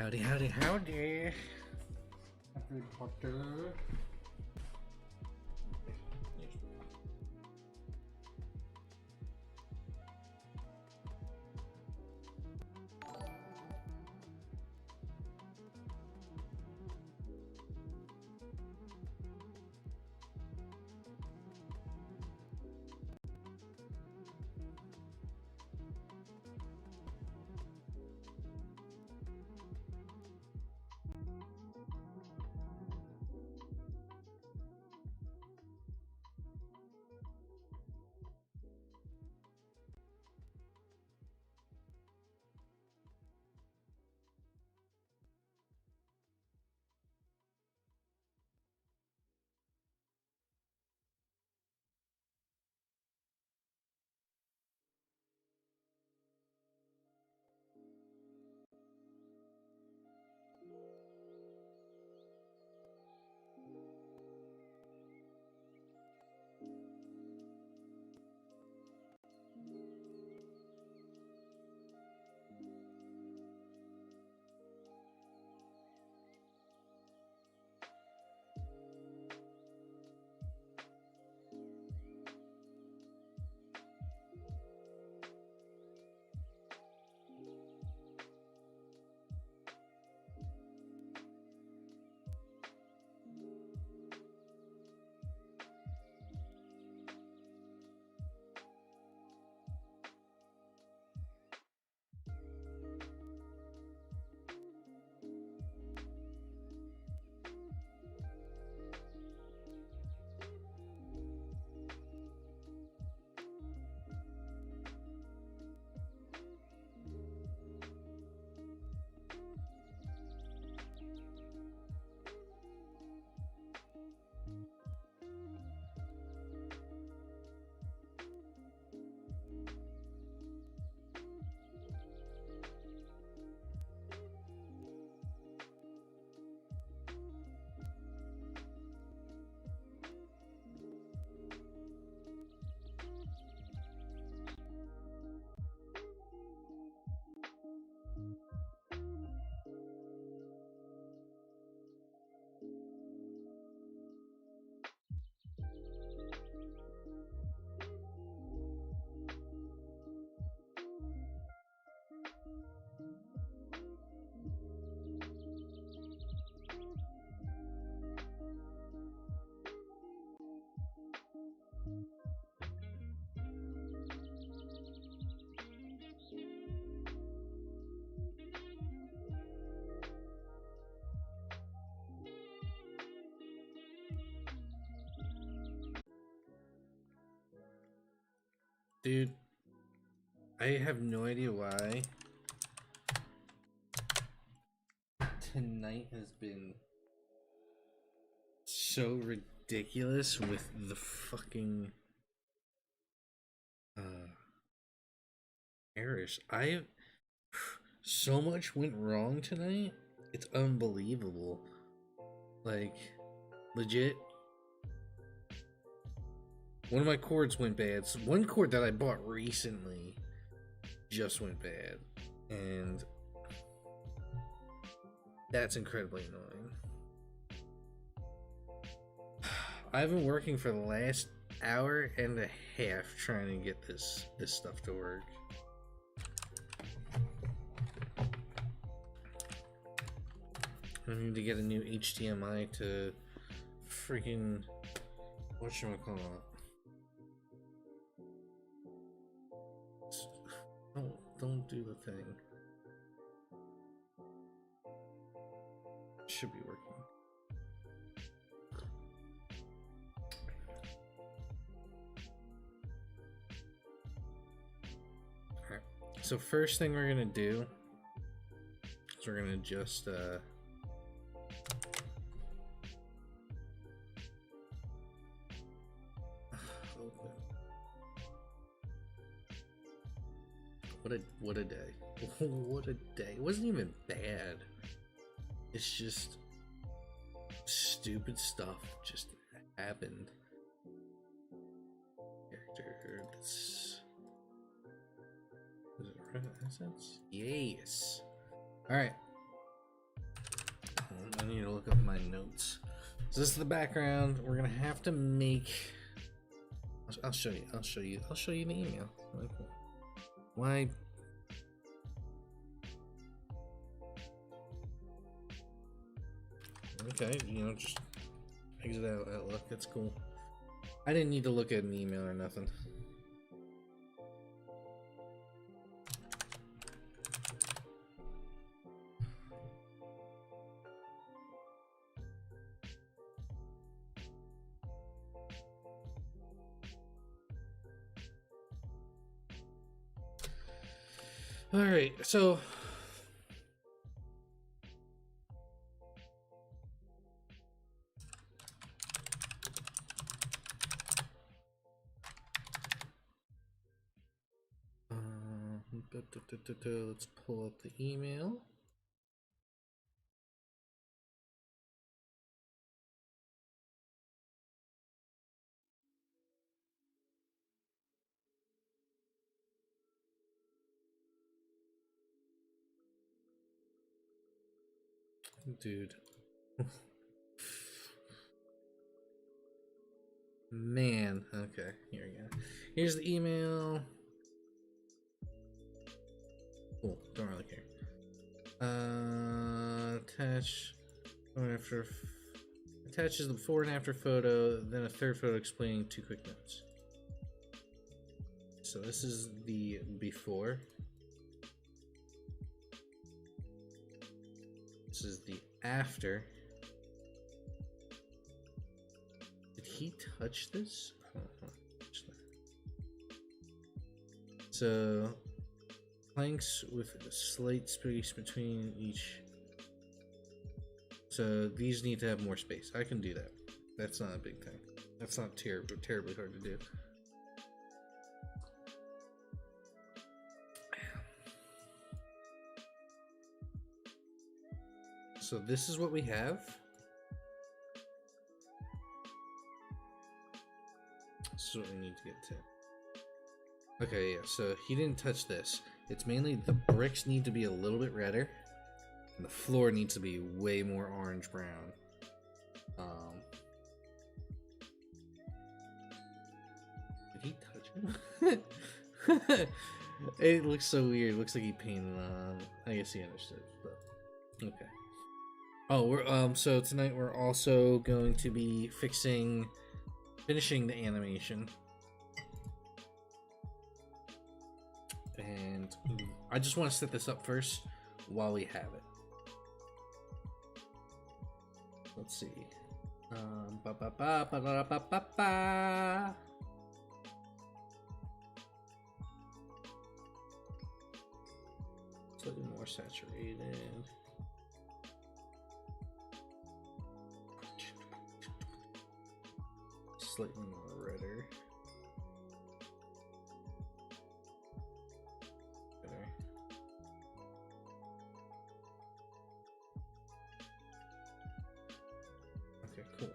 Howdy, howdy, howdy. Happy Potter. Dude, I have no idea why tonight has been so ridiculous with the fucking errors. So much went wrong tonight. It's unbelievable. Like, legit. One of my cords went bad. So one cord that I bought recently just went bad. And that's incredibly annoying. I've been working for the last hour and a half trying to get this stuff to work. I need to get a new HDMI to freaking whatchamacallit. Don't do the thing. Should be working. Alright. So first thing we're gonna do is we're gonna just What a day. What a day. It wasn't even bad. It's just stupid stuff just happened. Character. Is it red assets? Yes. Alright. I need to look up my notes. So this is the background. We're gonna have to make. I'll show you. I'll show you the email. Why? Okay, just exit out Outlook. That's cool. I didn't need to look at an email or nothing. All right, so let's pull up the email. Dude. Man. Okay, here we go. Here's the email. Cool, don't really care. Attach after attaches the before and after photo, then a third photo explaining 2 quick notes. So this is the before. This is the after. Did he touch this? So planks with a slight space between each. So these need to have more space. I can do that. That's not a big thing. That's not terribly hard to do. So this is what we have. This is what we need to get to. Okay, yeah, so he didn't touch this. It's mainly the bricks need to be a little bit redder. And the floor needs to be way more orange-brown. Did he touch it? It looks so weird. It looks like he painted on. I guess he understood, but okay. Oh, we're so tonight we're also going to be finishing the animation. And I just want to set this up first while we have it. Let's see. Slightly more saturated. Slightly more redder. Okay, cool.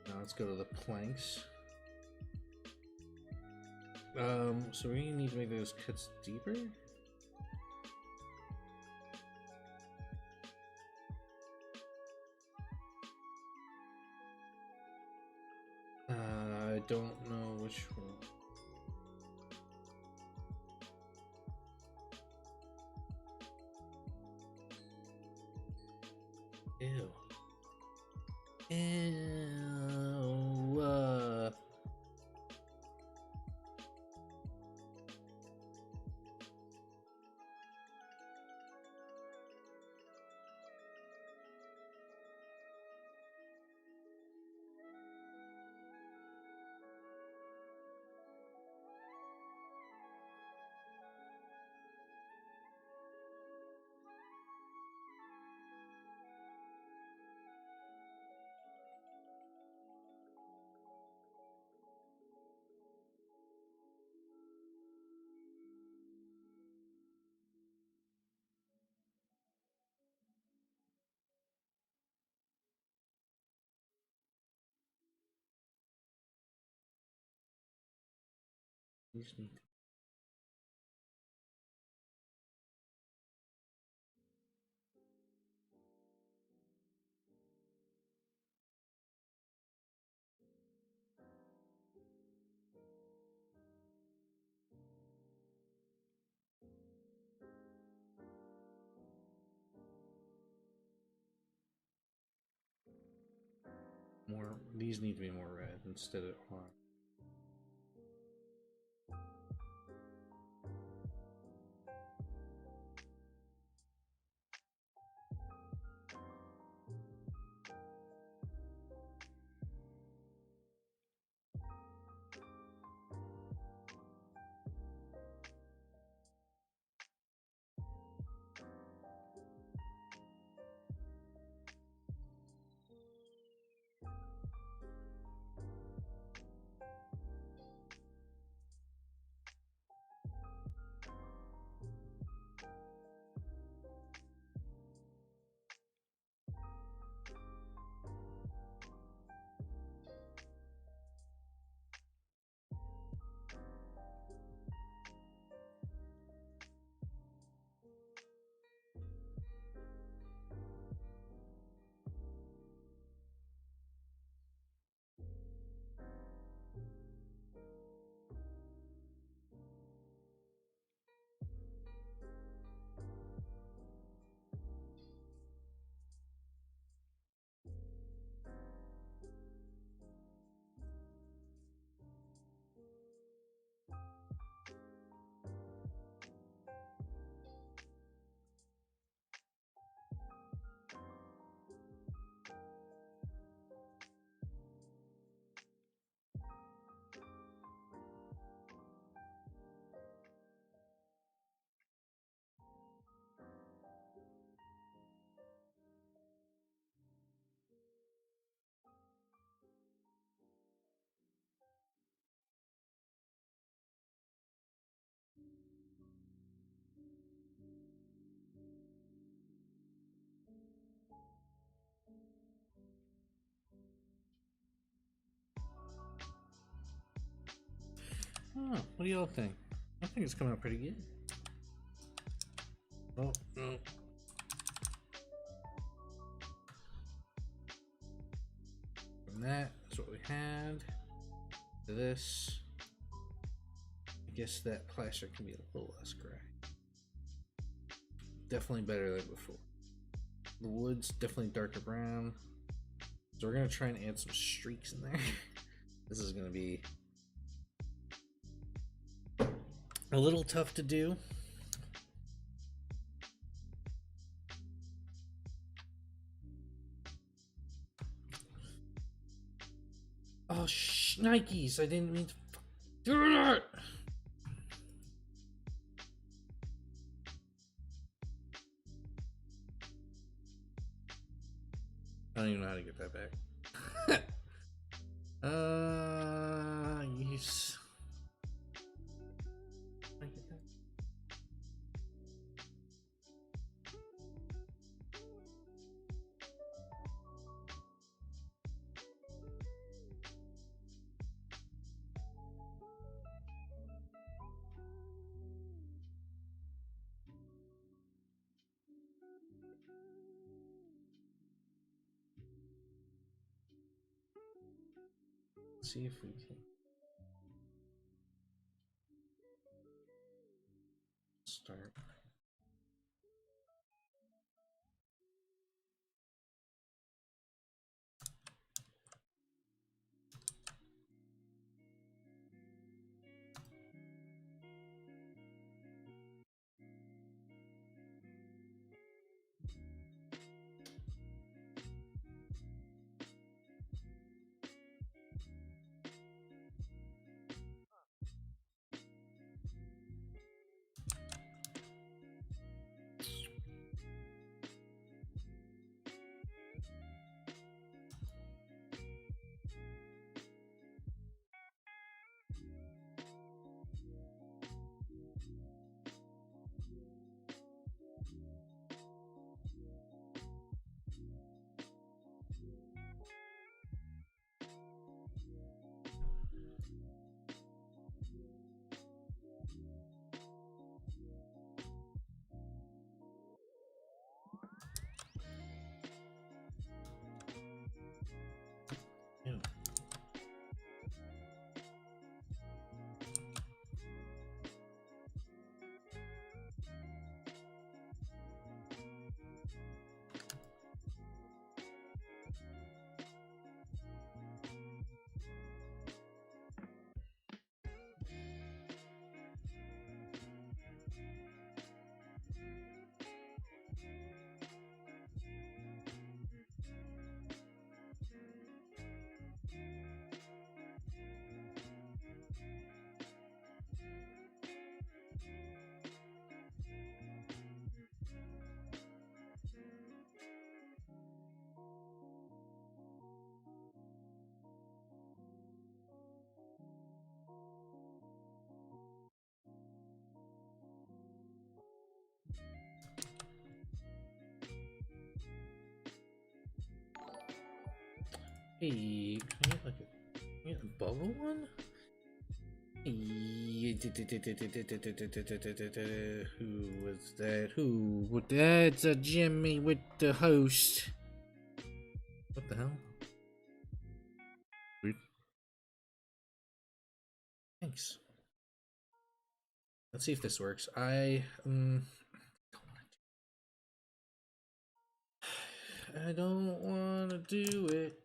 Now let's go to the planks. So we need to make those cuts deeper. I don't know which one. Ew. Ew. You just need more. These need to be more red instead of orange. Oh, what do y'all think? I think it's coming out pretty good. Oh, no. From that, that's what we had. To this. I guess that plaster can be a little less gray. Definitely better than before. The wood's definitely darker brown. So we're gonna try and add some streaks in there. This is gonna be a little tough to do. Oh, Nikes! I didn't mean to do that! I don't even know how to get that back. Yes. See if we can start. Hey, can I get like a bubble one? Who was that? That's a Jimmy with the host. What the hell? Weird. Thanks. Let's see if this works. I don't want to do it.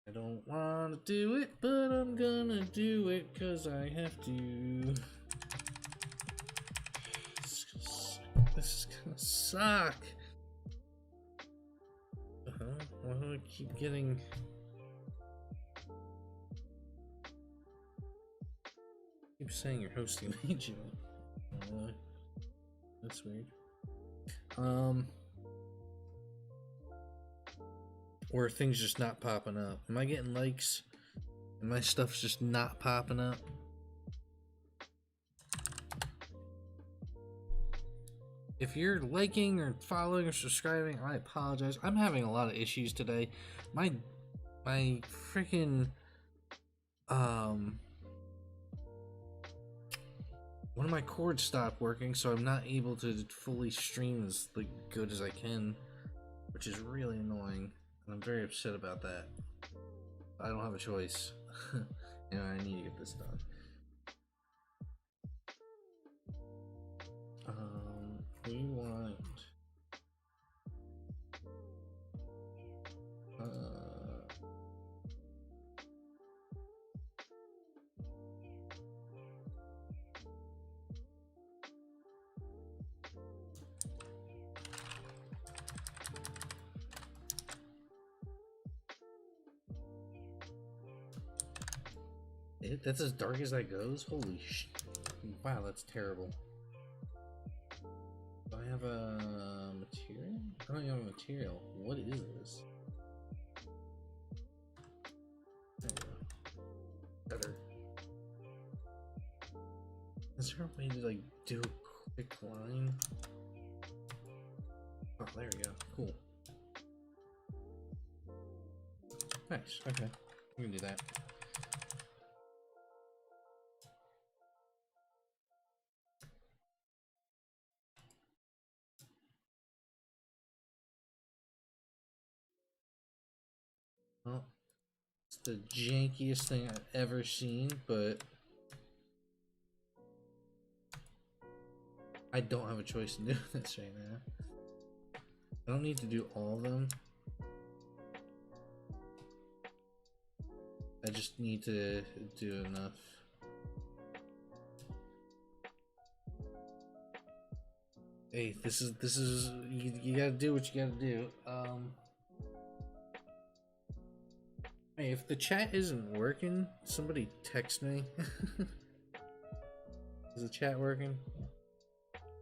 I don't want to do it, but I'm gonna do it because I have to. This is gonna suck. Why do I keep getting... keep saying you're hosting me, Jimmy. That's weird. Or are things just not popping up? Am I getting likes? And my stuff's just not popping up? If you're liking or following or subscribing, I apologize. I'm having a lot of issues today. My freaking one of my cords stopped working, so I'm not able to fully stream as like good as I can, which is really annoying, and I'm very upset about that. I don't have a choice. And I need to get this done. We want that's as dark as that goes? Holy sh... Wow, that's terrible. Do I have a material? I don't even have a material. What is this? There we go. Better. Is there a way to like do a quick line? Oh, there we go. Cool. Nice. Okay. We can do that. Well, it's the jankiest thing I've ever seen, but I don't have a choice to do this right now. I don't need to do all of them. I just need to do enough. Hey, this is you gotta do what you gotta do. Hey, if the chat isn't working, somebody text me. Is the chat working?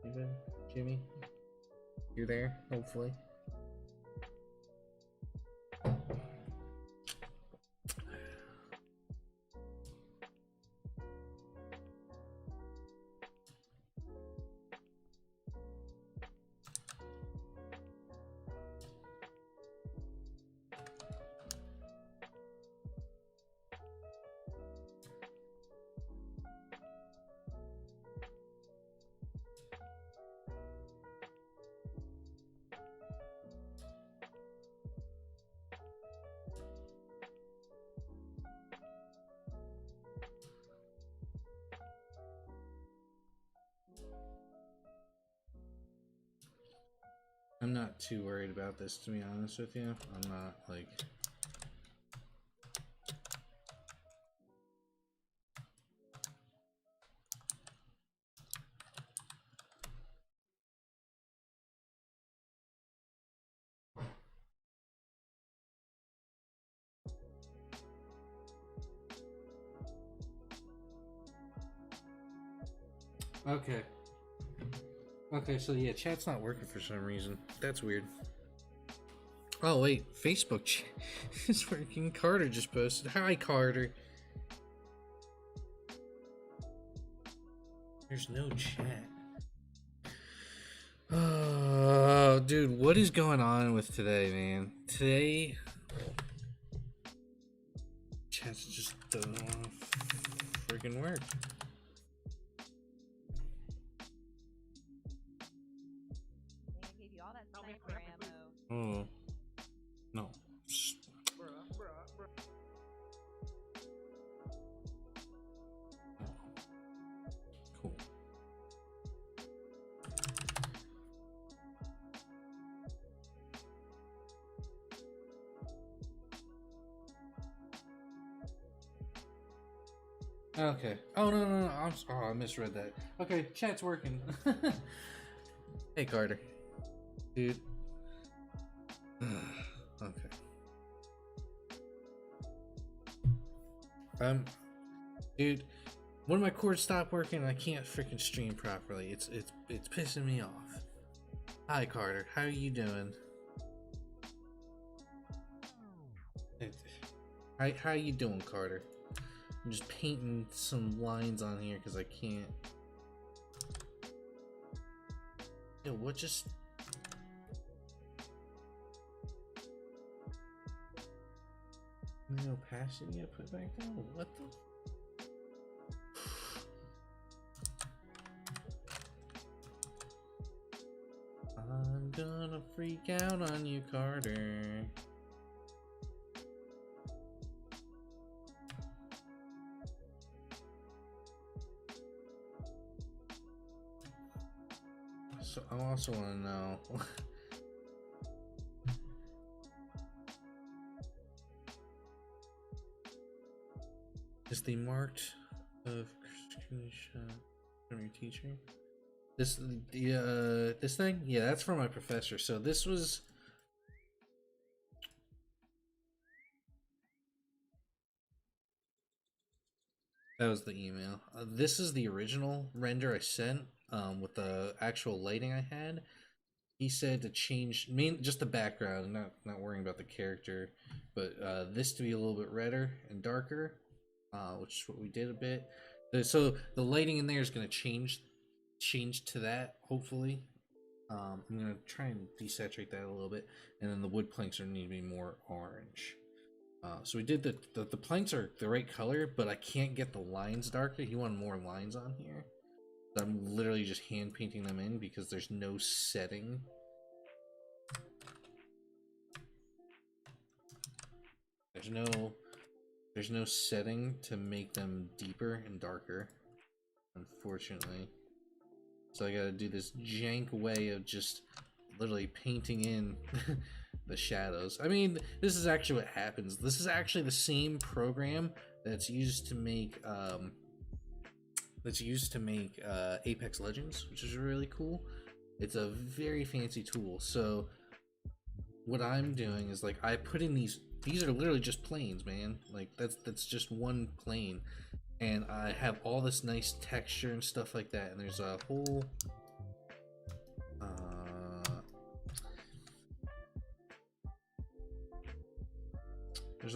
Even Jimmy? You're there, hopefully. I'm not too worried about this, to be honest with you. I'm not like... Okay. Okay, so yeah, chat's not working for some reason. That's weird. Oh wait, Facebook chat is working. Carter just posted. Hi, Carter. There's no chat. Oh, dude, what is going on with today, man? Today... cats just don't want to freaking work. I gave you all that sniper ammo. Oh. No. Cool. Okay. Oh no! I misread that. Okay, chat's working. Hey Carter, dude. Okay. Dude, one of my cords stopped working and I can't freaking stream properly. It's pissing me off. Hi Carter, how are you doing? How you doing, Carter? I'm just painting some lines on here because I can't. Yo, what just? No opacity I put back down? What the? I'm gonna freak out on you, Carter. So I also want to know. Is the marked of screenshot from your teacher? This this thing? Yeah, that's from my professor. So this was that was the email. This is the original render I sent with the actual lighting I had. He said to change just the background, not worrying about the character, but this to be a little bit redder and darker, which is what we did a bit. So the lighting in there is going to change to that, hopefully. I'm going to try and desaturate that a little bit, and then the wood planks are need to be more orange. So we did the planks are the right color, but I can't get the lines darker. He wanted more lines on here. So I'm literally just hand painting them in because there's no setting. There's no setting to make them deeper and darker, unfortunately. So I gotta do this jank way of just literally painting in the shadows. I mean, this is actually what happens. This is actually the same program that's used to make Apex Legends, which is really cool. It's a very fancy tool. So what I'm doing is like I put in these are literally just planes, man. Like that's just one plane, and I have all this nice texture and stuff like that, and there's a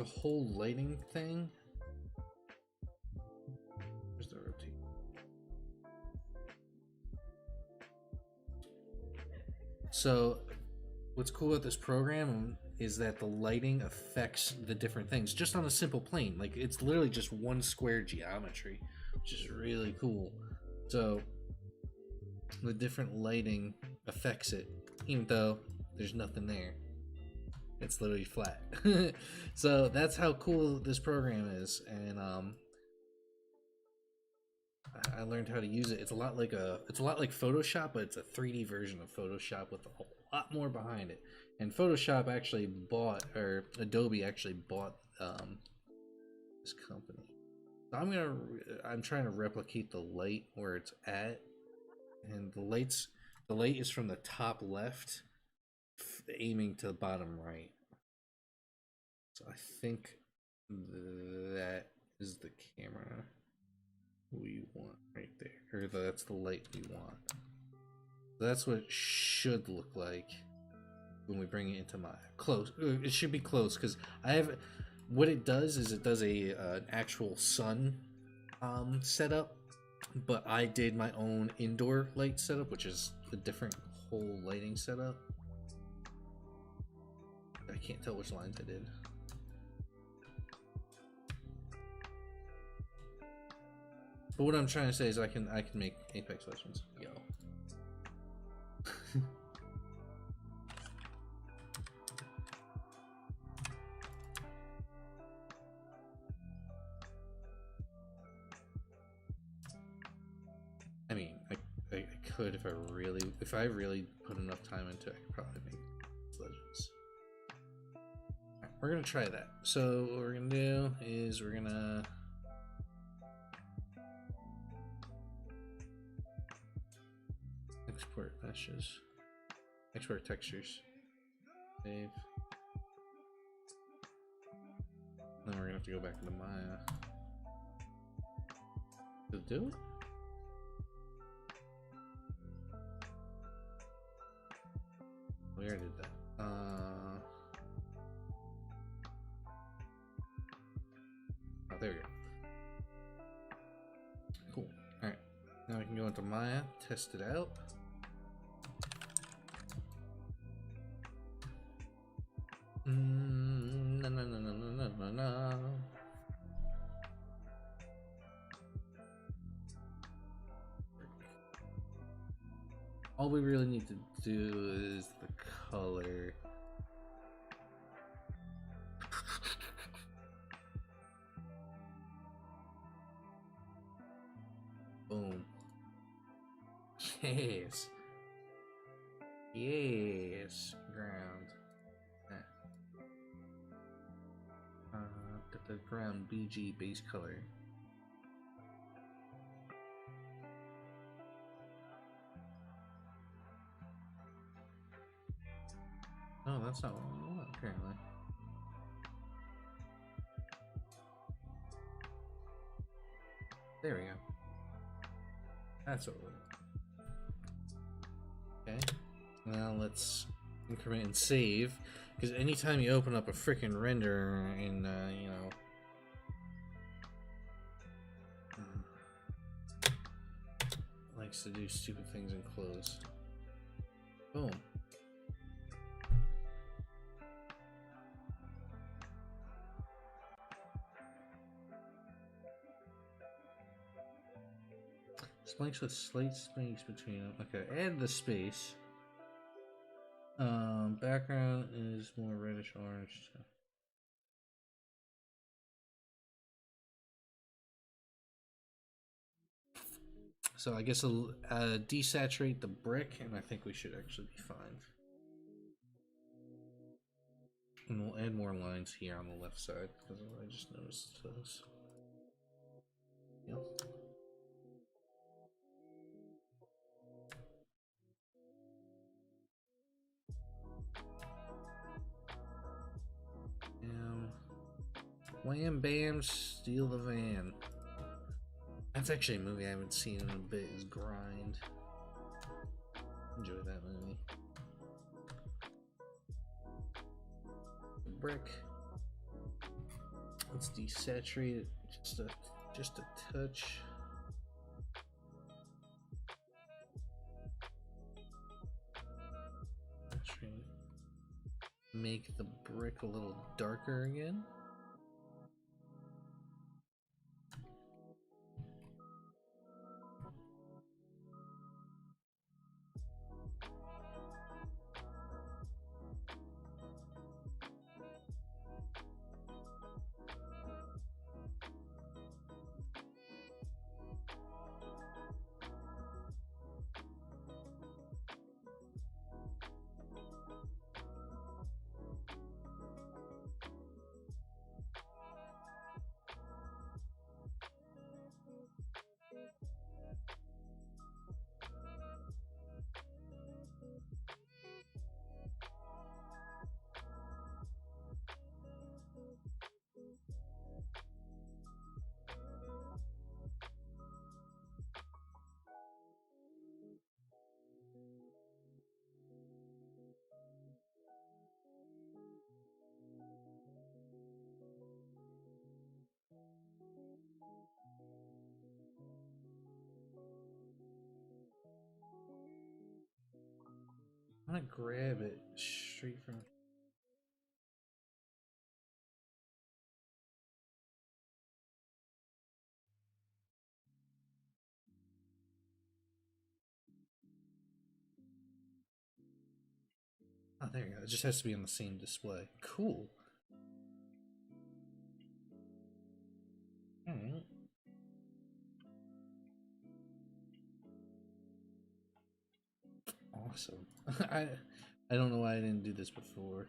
whole lighting thing. Where's the rotate? So what's cool about this program is that the lighting affects the different things just on a simple plane. Like it's literally just one square geometry, which is really cool. So the different lighting affects it, even though there's nothing there. It's literally flat. So that's how cool this program is, and I learned how to use it. It's a lot like Photoshop, but it's a 3D version of Photoshop with a lot more behind it. And Photoshop actually bought, or Adobe actually bought this company. So I'm trying to replicate the light where it's at, and the light is from the top left, aiming to the bottom right. So I think that is the camera we want right there, or that's the light we want. So that's what it should look like when we bring it into my close. It should be close because I have. What it does is it does an actual sun setup, but I did my own indoor light setup, which is a different whole lighting setup. I can't tell which lines I did. But what I'm trying to say is I can make Apex Legends yellow. I mean, I could if I really put enough time into it, I could probably make Legends. Right, we're gonna try that. So what we're gonna do is we're gonna export meshes, export textures, save. Then we're gonna have to go back into Maya to do it. We already did that. Oh, there we go. Cool. Alright. Now we can go into Maya, test it out. No, no, no, no, no, no, no. All we really need to do is the color. Boom. Yes. Yes. Ground. The ground BG base color. Oh, that's not what we want, apparently. There we go. That's what we want. Okay. Now let's increment and save. Because anytime you open up a freaking render in, you know... likes to do stupid things and close. Boom. Blanks with slight space between them. Okay, add the space. Background is more reddish orange. So I guess I'll desaturate the brick, and I think we should actually be fine. And we'll add more lines here on the left side because I just noticed those. Yep. Wham Bam, Steal the Van. That's actually a movie I haven't seen in a bit, is Grind. Enjoy that movie. Brick. Let's desaturate it just a touch. Make the brick a little darker again. I'm gonna grab it straight from. there you go. It just has to be on the same display. Cool. Alright. Awesome. I don't know why I didn't do this before.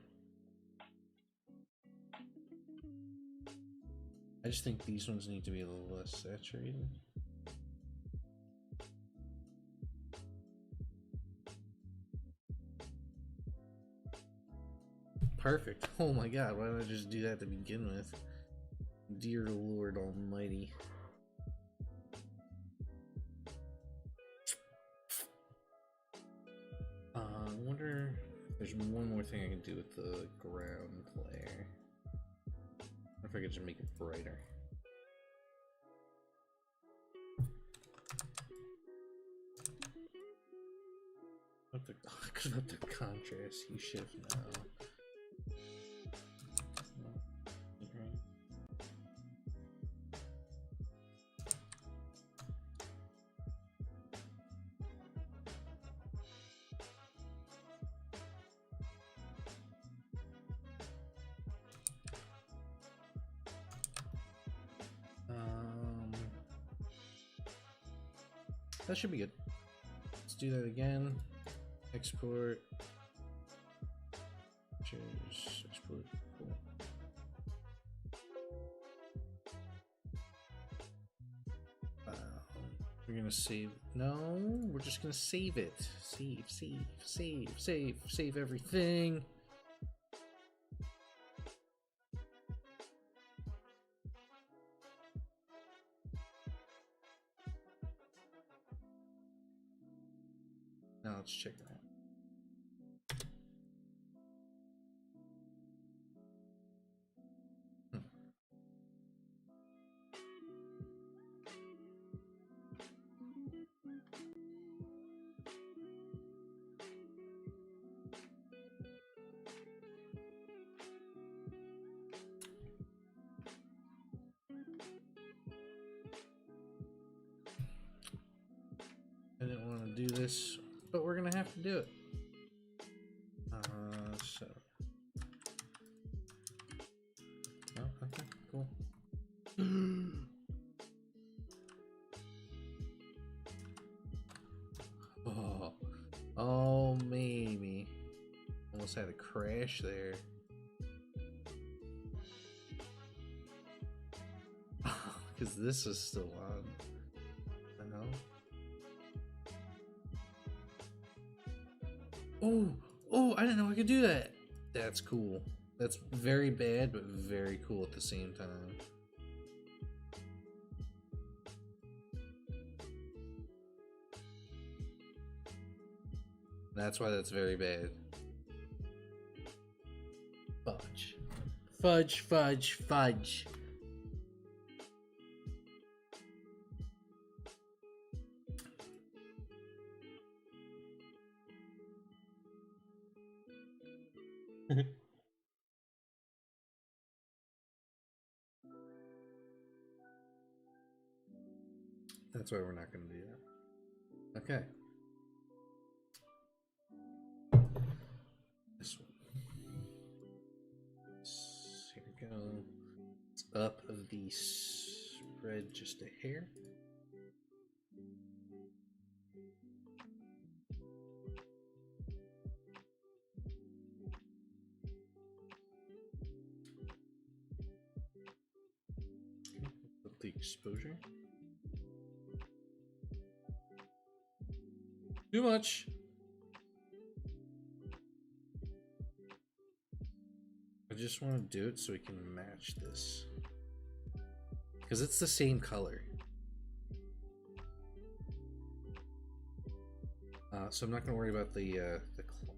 I just think these ones need to be a little less saturated. Perfect. Oh my god, why didn't I just do that to begin with? Dear Lord Almighty. I wonder if there's one more thing I can do with the ground layer. I wonder if I could just make it brighter. What the, about the contrast you shift now. That should be good. Let's do that again. Export. Choose export. Cool. We're gonna save. No, we're just gonna save it. Save everything. Now let's check it out. I didn't want to do this, but we're gonna have to do it. So. Oh, okay, cool. Oh, maybe. Almost had a crash there. Because this is still on. I know. Oh, I didn't know I could do that. That's cool. That's very bad, but very cool at the same time. That's why that's very bad. Fudge. Fudge, fudge, fudge. That's why we're not going to do that. Okay. This one. Here we go. It's up of the spread just a hair. Put the exposure. Too much. I just want to do it so we can match this. Because it's the same color. So I'm not going to worry about the claw.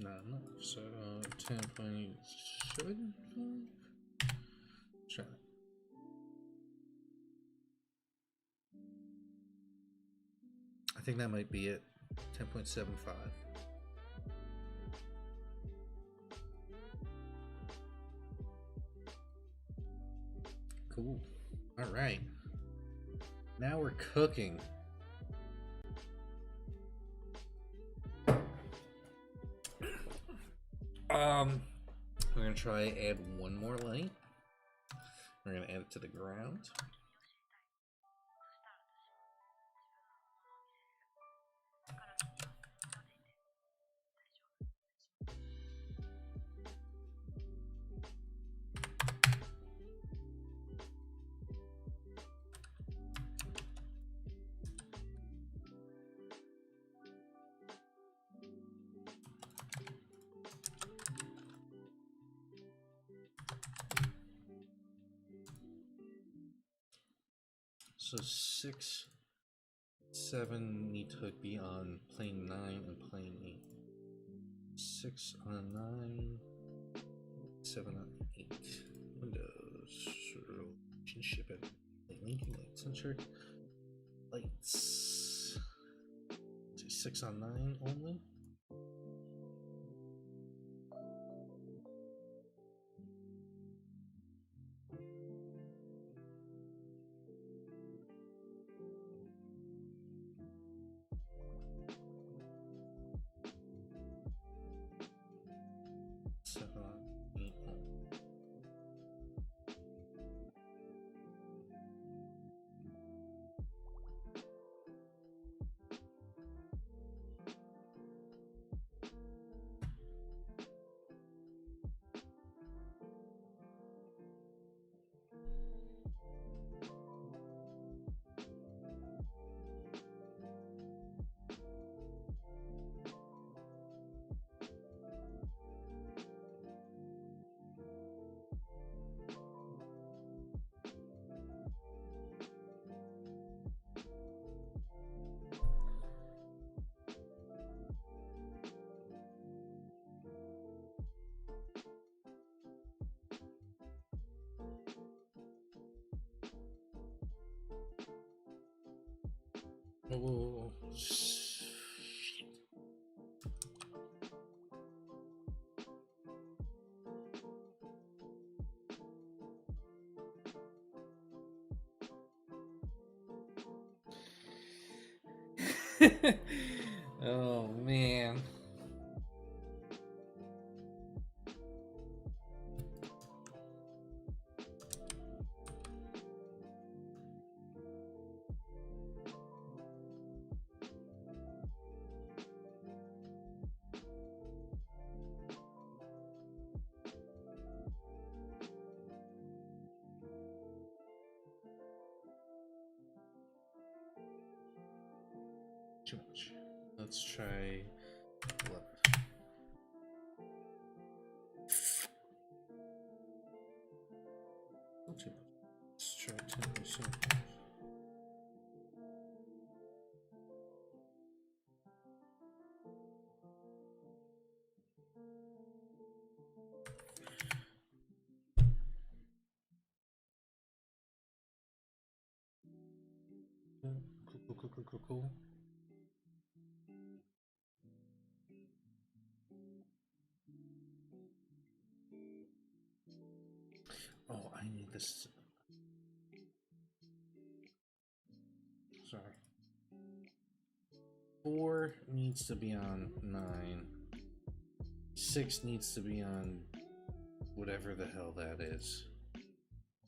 Not enough. So 10.75. Try that. I think that might be it. 10.75. Cool. All right. Now we're cooking. We're gonna try add one more light. We're gonna add it to the ground. So 6, 7 need to be on plane 9 and plane 8. 6 on 9, 7 on 8. Windows, relationship and linking light sensor. Lights. 6 on 9 only. Oh, shit. Oh man. Too much. Let's try 11. Not too much. Let's try 10%. Cool. Oh, I need this. Sorry. 4 needs to be on 9. 6 needs to be on whatever the hell that is.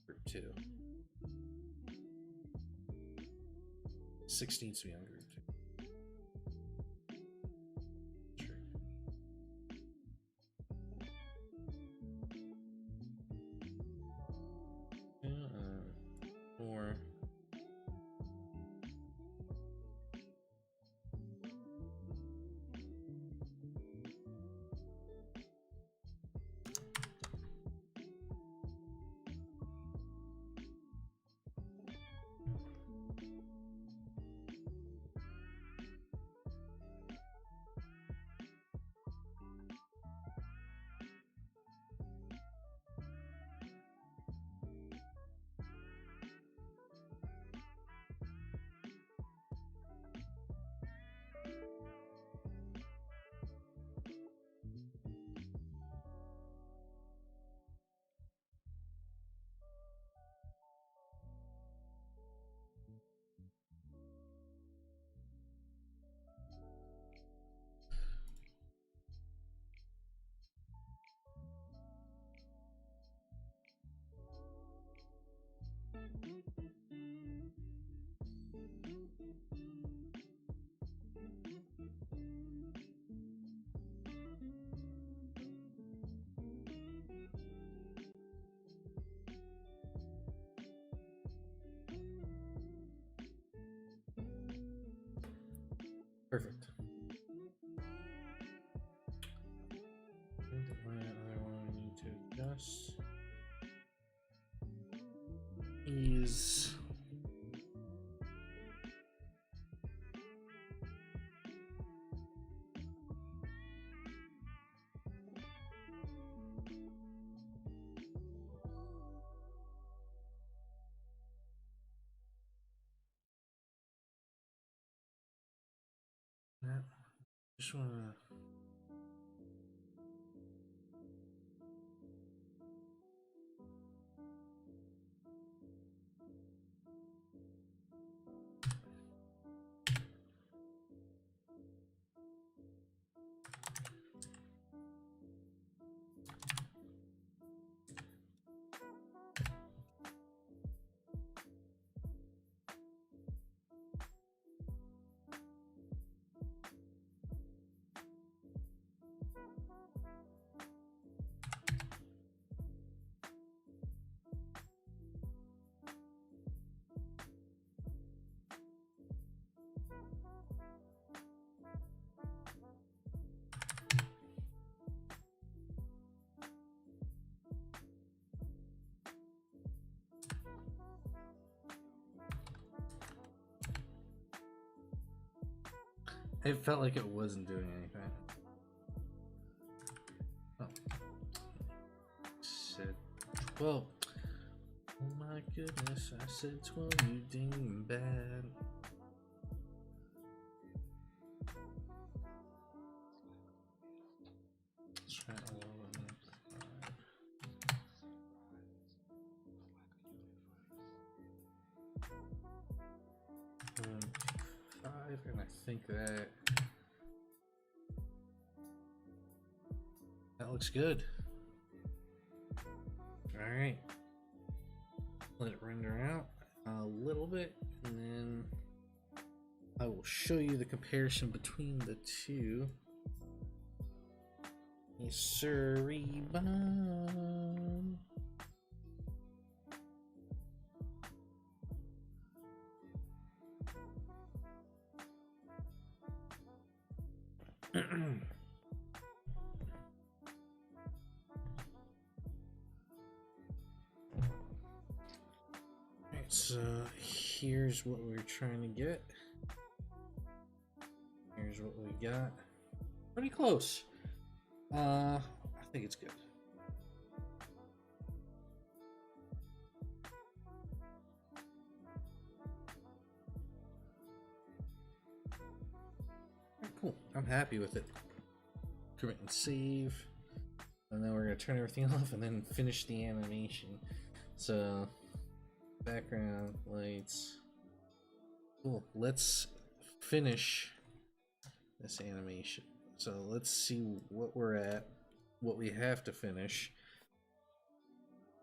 Group 2. 6 needs to be on group 2. Sure. Yeah, 4. Perfect. What other one we need to adjust is that. Just wanna. It felt like it wasn't doing anything. Oh. Said 12. Oh my goodness, I said 12, you ding bad. Let's try 11. 5, and I think that looks good. All right, let it render out a little bit, and then I will show you the comparison between the two. Yes, sirree, bomb. Alright, so here's what we're trying to get. Here's what we got. Pretty close. I think it's good. Cool. I'm happy with it. Commit and save. And then we're going to turn everything off and then finish the animation. So, background, lights. Cool. Let's finish this animation. So let's see what we're at, what we have to finish.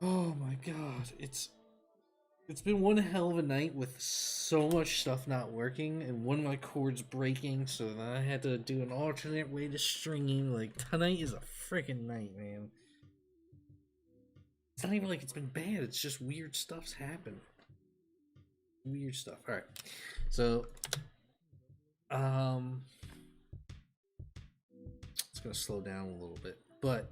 Oh my god, it's been one hell of a night with so much stuff not working and one of my cords breaking, so then I had to do an alternate way to stringing. Like, tonight is a freaking night, man. It's not even like it's been bad, it's just weird stuff's happened. Weird stuff. Alright. So it's gonna slow down a little bit, but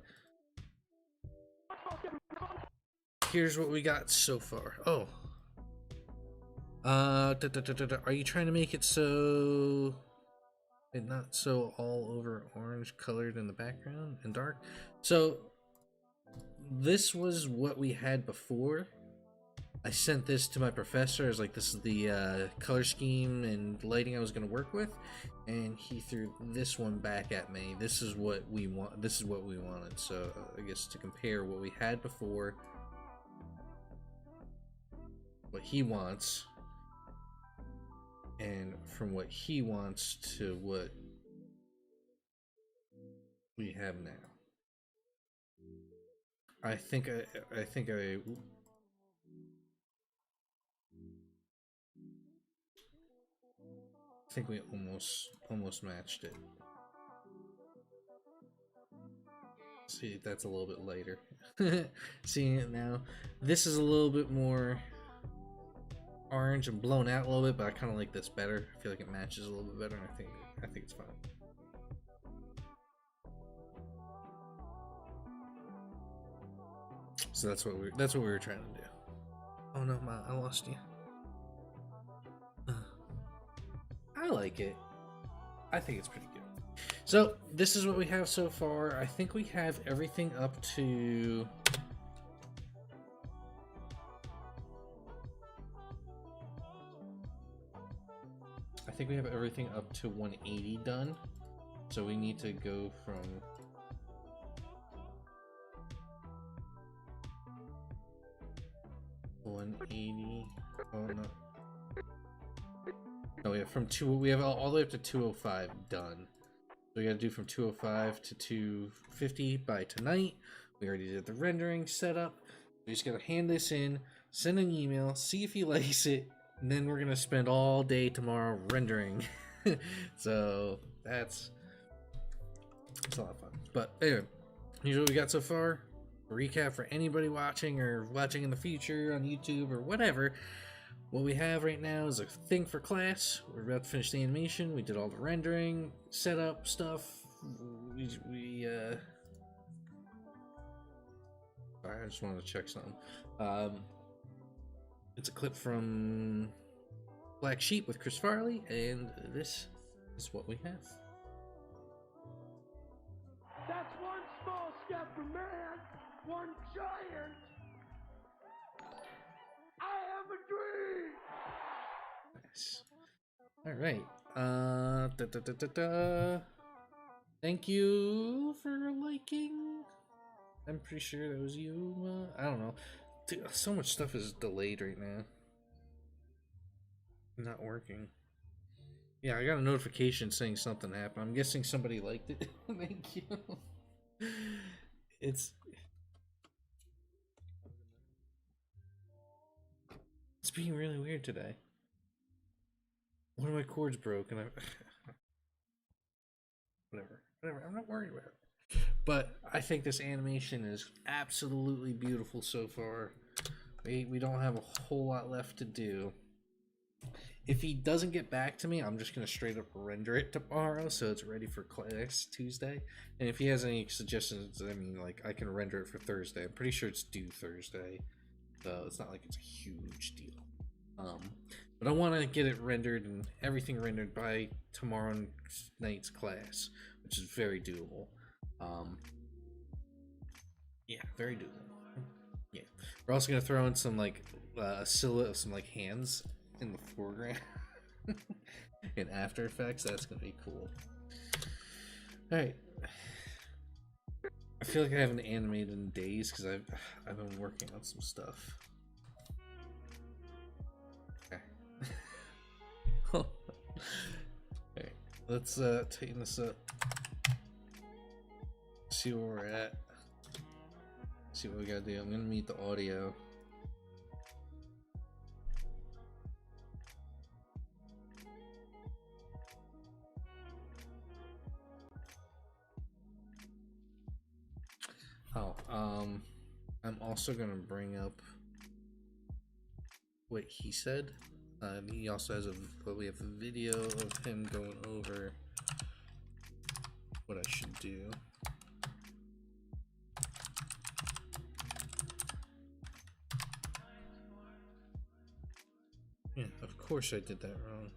here's what we got so far. Oh, are you trying to make it so it not so all over orange colored in the background and dark? So this was what we had before. I sent this to my professor as like, this is the color scheme and lighting I was going to work with, and he threw this one back at me. This is what we want. This is what we wanted. So I guess to compare what we had before, what he wants, and from what he wants to what we have now. I think I I think we almost matched it. See, that's a little bit lighter. Seeing it now, this is a little bit more orange and blown out a little bit, but I kind of like this better. I feel like it matches a little bit better, and I think it's fine. So that's what we were trying to do. Oh no, I lost you. I like it. I think it's pretty good. So this is what we have so far. I think we have everything up to I think we have everything up to 180 done. So we need to go from 180. Oh no. No, we have from we have all the way up to 205 done. So we gotta do from 205 to 250 by tonight. We already did the rendering setup. We just gotta hand this in, send an email, see if he likes it, and then we're gonna spend all day tomorrow rendering. So that's a lot of fun. But anyway, here's what we got so far. A recap for anybody watching or watching in the future on YouTube or whatever. What we have right now is a thing for class. We're about to finish the animation. We did all the rendering, setup stuff. Sorry, I just wanted to check something. It's a clip from Black Sheep with Chris Farley, and this is what we have. That's one small step for man, one giant. I have a dream. Nice. All right. Thank you for liking. I'm pretty sure that was you. I don't know. Dude, so much stuff is delayed right now. Not working. Yeah, I got a notification saying something happened. I'm guessing somebody liked it. Thank you. It's being really weird today. One of my cords broke, and whatever. I'm not worried about it. But I think this animation is absolutely beautiful so far. We don't have a whole lot left to do. If he doesn't get back to me, I'm just going to straight up render it tomorrow so it's ready for class Tuesday. And if he has any suggestions, I mean, like, I can render it for Thursday. I'm pretty sure it's due Thursday, so it's not like it's a huge deal. But I want to get it rendered and everything rendered by tomorrow night's class, which is very doable. Yeah, very doable. Yeah, we're also gonna throw in some like a silhouette of some like hands in the foreground in After Effects. That's gonna be cool. All right, I feel like I haven't animated in days because I've been working on some stuff. Okay. Okay, let's tighten this up. See where we're at. See what we gotta do. I'm gonna mute the audio. Oh, I'm also gonna bring up what he said. He also has we have a video of him going over what I should do. Yeah, of course I did that wrong.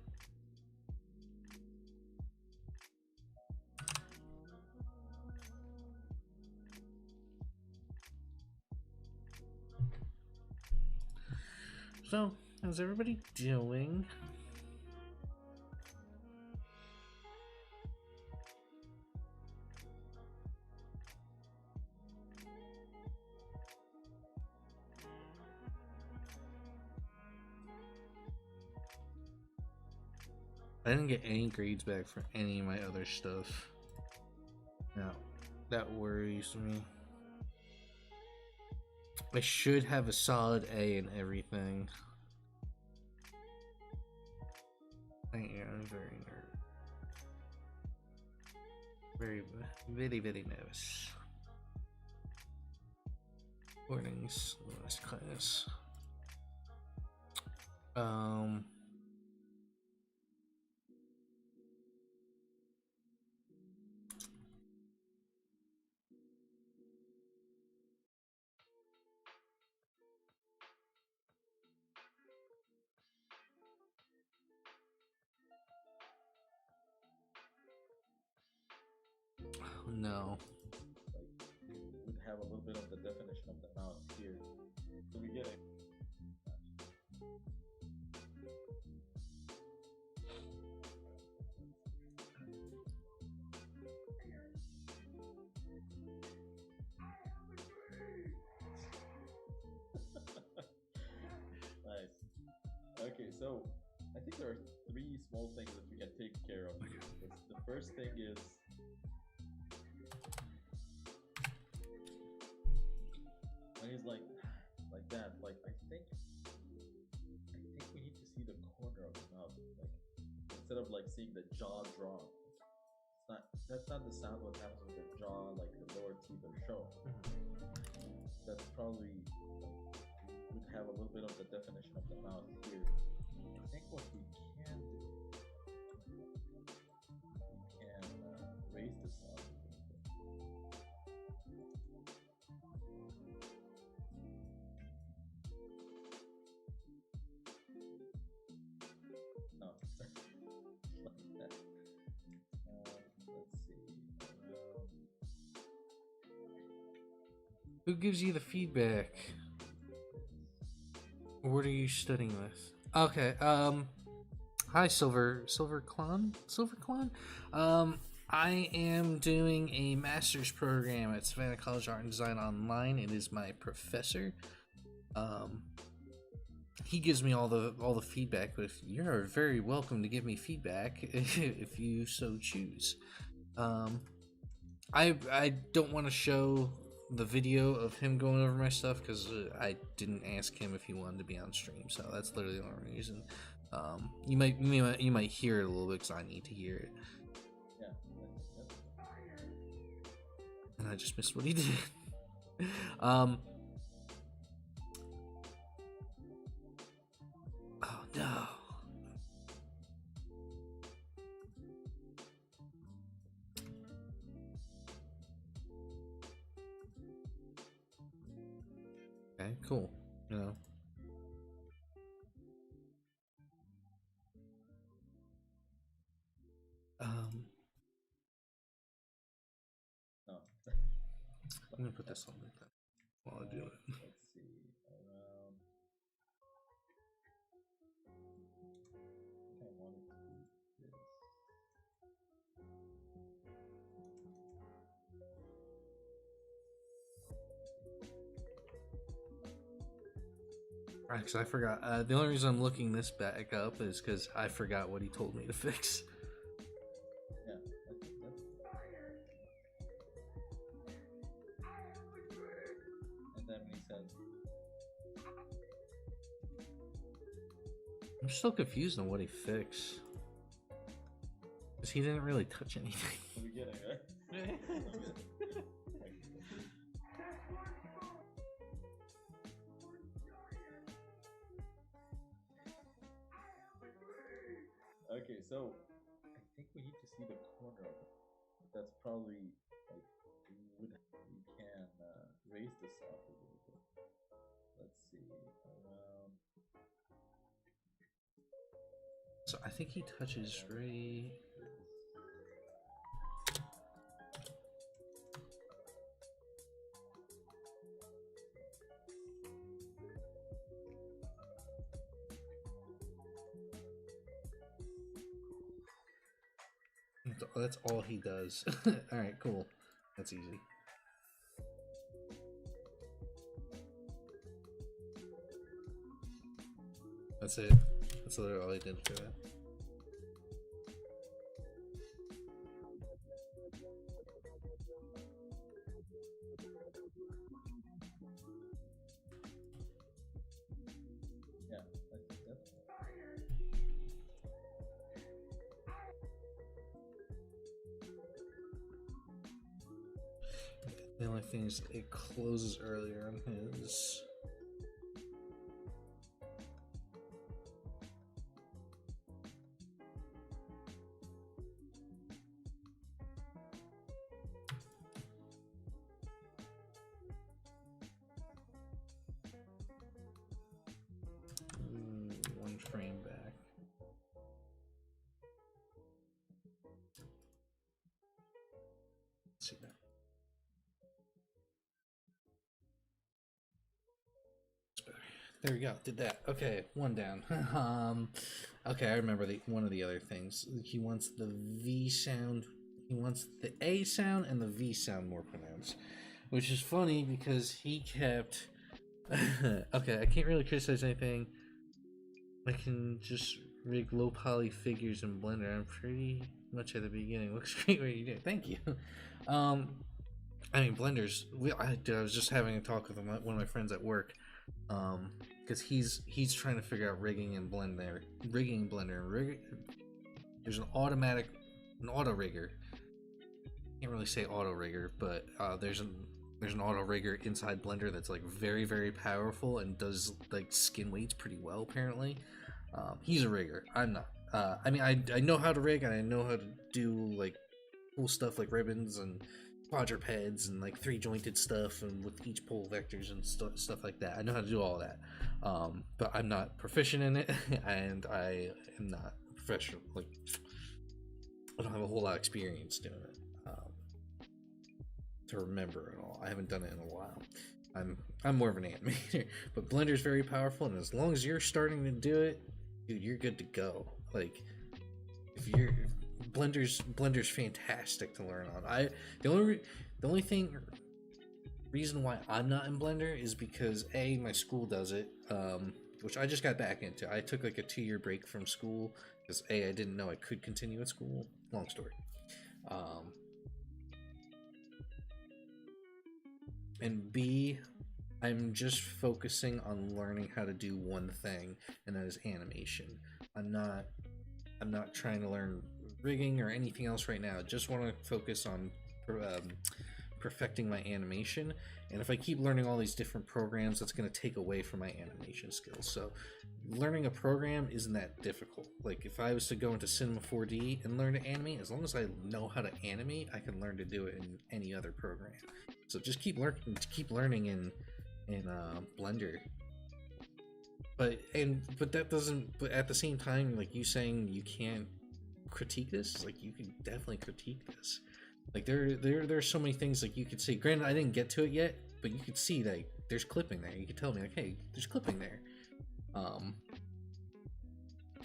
So, how's everybody doing? I didn't get any grades back for any of my other stuff. Now, that worries me. I should have a solid A in everything. I am very nervous. Very nervous. Warnings, last class. No. Would have a little bit of the definition of the mouse here. So we get it. Nice. Okay, so I think there are three small things that we can take care of. The first thing is when he's like that, like I think we need to see the corner of the mouth, like instead of like seeing the jaw drop. It's not that's not the sound what happens with the jaw, like the lower teeth are shown. That's probably would have a little bit of the definition of the mouth here. I think what we can do, we can raise this up a little bit. No, like that. Let's see. Who gives you the feedback? What are you studying with? Okay, hi Silver Clon? I am doing a master's program at Savannah College Art and Design Online. It is my professor. He gives me all the feedback, but you're very welcome to give me feedback if you so choose. I don't want to show the video of him going over my stuff because I didn't ask him if he wanted to be on stream, so that's literally the only reason. You might hear it a little bit because I need to hear it. Yeah. And I just missed what he did. Oh no. Okay, cool. You know. No. I'm gonna put this on like that while I do it. Let's see. Around. I think I wanted to do this. Actually, I forgot. The only reason I'm looking this back up is because I forgot what he told me to fix. Yeah, I think that's. And then he said, I'm still confused on what he fixed. Because he didn't really touch anything. "What are we getting, right?" Okay, so I think we need to see the corner of it. That's probably like we can raise this up a little bit. Let's see around. So I think he touches right. That's all he does. Alright, cool. That's easy. That's it. That's literally all he did for that. Yeah, I think that's. thing is it closes earlier on his. One frame back. Let's see that. There we go. Did that. Okay, one down. Okay, I remember one of the other things. He wants the V sound. He wants the A sound and the V sound more pronounced, which is funny because he kept. Okay, I can't really criticize anything. I can just rig low poly figures in Blender. I'm pretty much at the beginning. Looks great what you do. Thank you. I mean, Blender's. I was just having a talk with one of my friends at work. Because he's trying to figure out rigging in Blender. There's an auto rigger. Can't really say auto rigger, but there's an auto rigger inside Blender that's like very, very powerful and does like skin weights pretty well apparently. He's a rigger. I'm not. I mean, I know how to rig and I know how to do like cool stuff like ribbons and quadrupeds and like 3-jointed stuff and with each pole vectors and stuff like that. I know how to do all that, but I'm not proficient in it, and I am not professional. Like, I don't have a whole lot of experience doing it to remember it all. I haven't done it in a while. I'm more of an animator, but Blender's very powerful, and as long as you're starting to do it, dude, you're good to go. Like, if you're Blender's fantastic to learn on. The only reason why I'm not in Blender is because A, my school does it, which I just got back into. I took like a 2-year break from school because A, I didn't know I could continue at school. Long story. And B, I'm just focusing on learning how to do one thing, and that is animation. I'm not trying to learn rigging or anything else right now. Just want to focus on perfecting my animation, and if I keep learning all these different programs, that's going to take away from my animation skills. So learning a program isn't that difficult. Like, if I was to go into Cinema 4D and learn to animate, as long as I know how to animate, I can learn to do it in any other program. So just keep learning in Blender. But that doesn't, but at the same time, like, you saying you can't critique this, like, you can definitely critique this. Like, there's so many things, like, you could say, granted I didn't get to it yet, but you could see that there's clipping there. You could tell me, like, hey, there's clipping there.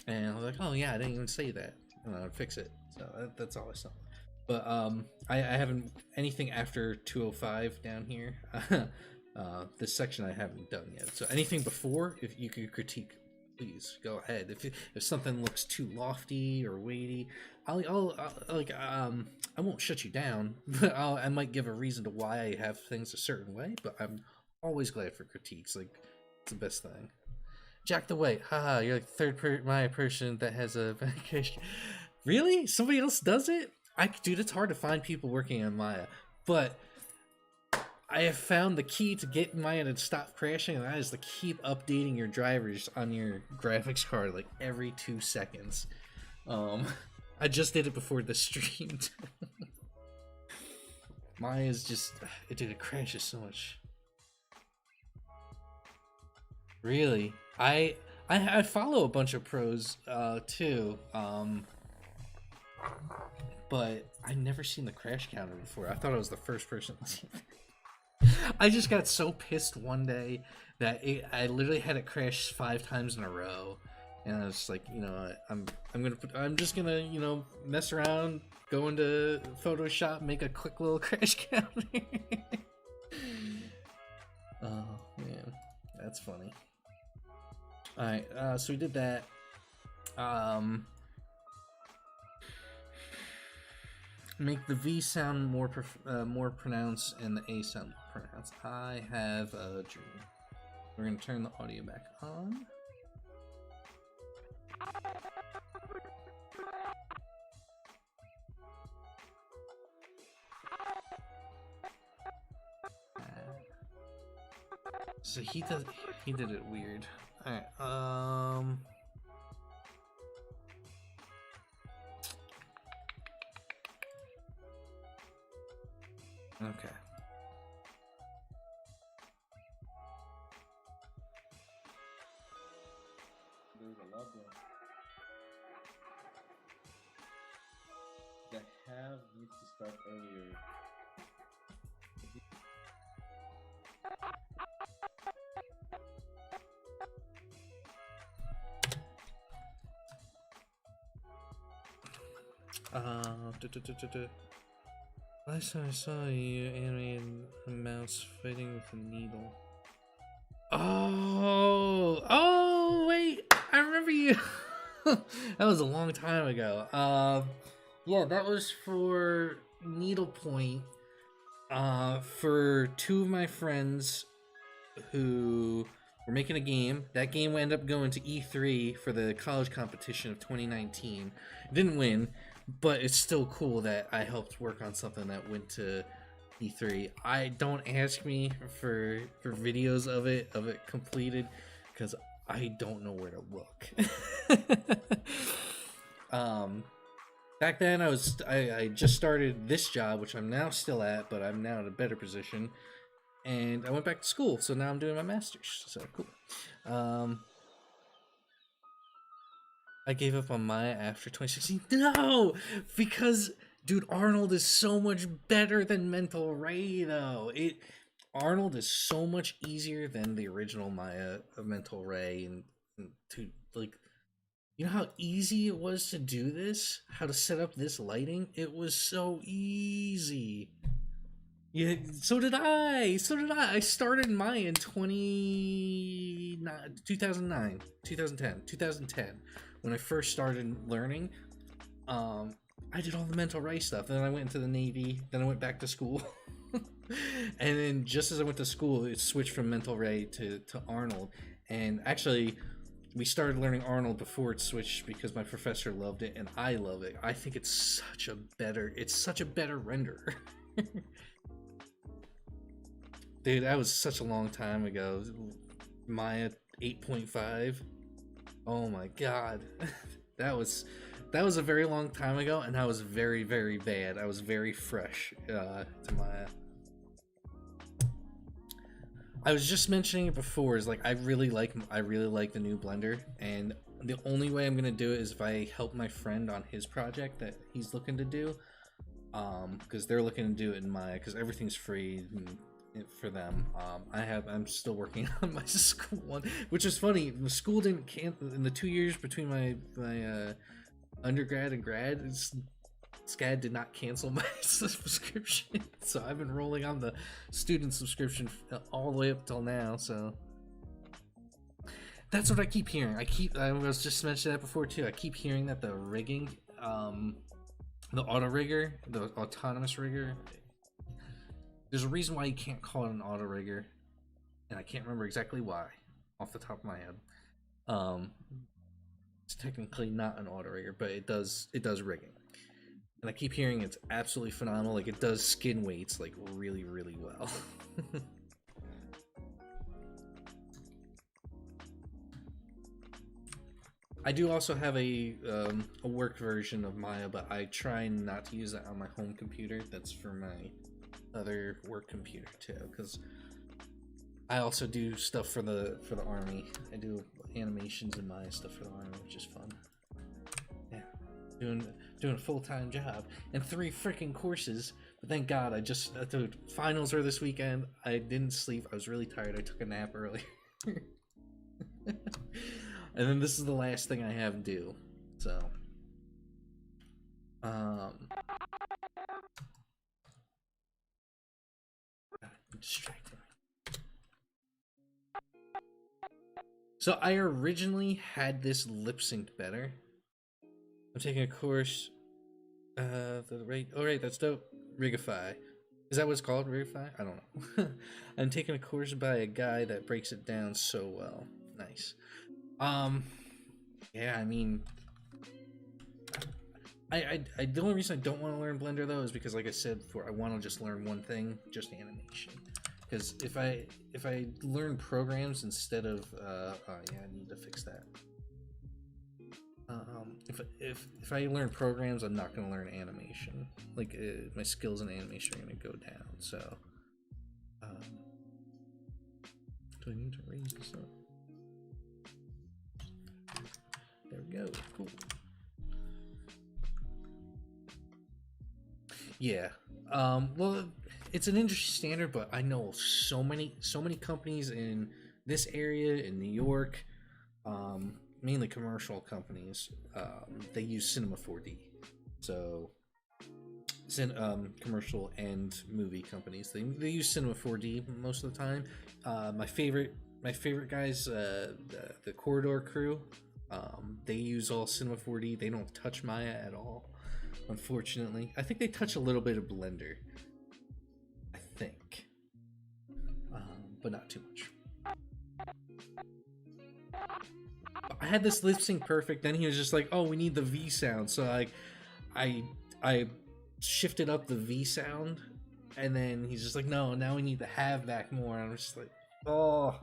And I was like, oh yeah, I didn't even say that, and I would fix it. So that's all I saw. But I haven't anything after 205 down here. This section I haven't done yet. So anything before, if you could critique, please go ahead. If something looks too lofty or weighty, I won't shut you down, but I might give a reason to why I have things a certain way. But I'm always glad for critiques. Like, it's the best thing. Jack the White, haha, you're like the third Maya person that has a vacation. Really? Somebody else does it? Dude, it's hard to find people working on Maya, but I have found the key to getting Maya to stop crashing, and that is to keep updating your drivers on your graphics card like every 2 seconds. I just did it before the stream. Maya's just, dude, it crashes so much. Really? I follow a bunch of pros too, but I've never seen the crash counter before. I thought I was the first person to see it. I just got so pissed one day that I literally had it crash 5 times in a row, and I was like, you know, I'm just gonna, you know, mess around, go into Photoshop, make a quick little crash counter. Oh man, that's funny. All right, so we did that. Make the V sound more pronounced and the A sound more pronounced. I have a dream. We're gonna turn the audio back on. So he did it weird. All right. Okay. There's a lot there. The have needs to start earlier. Last time I saw you animated a mouse fighting with a needle. Oh, wait, I remember you. That was a long time ago. Yeah, that was for Needlepoint. For two of my friends who were making a game. That game ended up going to E3 for the college competition of 2019. It didn't win, but it's still cool that I helped work on something that went to E3. I don't ask me for videos of it completed because I don't know where to look. Back then I just started this job, which I'm now still at, but I'm now in a better position, and I went back to school, so now I'm doing my master's. So cool. I gave up on Maya after 2016. No, because dude, Arnold is so much better than Mental Ray, though. Arnold is so much easier than the original Maya of Mental Ray, and to like, you know how easy it was to do this? How to set up this lighting? It was so easy. Yeah, so did I. I started Maya in 2009, 2010, when I first started learning. I did all the Mental Ray stuff. Then I went into the Navy. Then I went back to school. And then just as I went to school, it switched from Mental Ray to Arnold. And actually, we started learning Arnold before it switched because my professor loved it and I love it. I think it's such a better renderer. Dude, that was such a long time ago. Maya 8.5. Oh my god. That was a very long time ago, and that was very, very bad. I was very fresh to Maya. I was just mentioning it before, is like I really like the new Blender, and the only way I'm gonna do it is if I help my friend on his project that he's looking to do, because they're looking to do it in Maya, because everything's free for them. I'm still working on my school one, which is funny. The school didn't cancel in the 2 years between my undergrad and grad. SCAD did not cancel my subscription, so I've been rolling on the student subscription all the way up till now. So that's what I keep hearing. I was just mentioning that before too. I keep hearing that the rigging, the auto rigger, the autonomous rigger, there's a reason why you can't call it an auto rigger, and I can't remember exactly why off the top of my head. It's technically not an auto rigger, but it does rigging. And I keep hearing it's absolutely phenomenal. Like, it does skin weights like really, really well. I do also have a work version of Maya, but I try not to use that on my home computer. That's for my other work computer too, because I also do stuff for the army. I do animations in Maya stuff for the army, which is fun. Yeah, doing a full-time job and 3 freaking courses. But thank God, the finals are this weekend. I didn't sleep. I was really tired. I took a nap early. And then this is the last thing I have due. So distracting. So I originally had this lip synced better. I'm taking a course. Right, that's dope. Rigify. Is that what it's called? Rigify? I don't know. I'm taking a course by a guy that breaks it down so well. Nice. Yeah, I mean, I the only reason I don't want to learn Blender though is because, like I said before, I want to just learn one thing, just animation. because if I learn programs instead of oh yeah, I need to fix that. If I learn programs, I'm not gonna learn animation. Like my skills in animation are gonna go down. So do I need to raise this up? There we go. Cool. Yeah. Well, it's an industry standard, but I know so many companies in this area in New York, mainly commercial companies. They use Cinema 4D. So, commercial and movie companies they use Cinema 4D most of the time. My favorite guys, the Corridor crew. They use all Cinema 4D. They don't touch Maya at all, unfortunately. I think they touch a little bit of Blender. I think. But not too much. I had this lip sync perfect, then he was just like, oh, we need the V sound. So I shifted up the V sound, and then he's just like, no, now we need to have back more. And I'm just like, oh.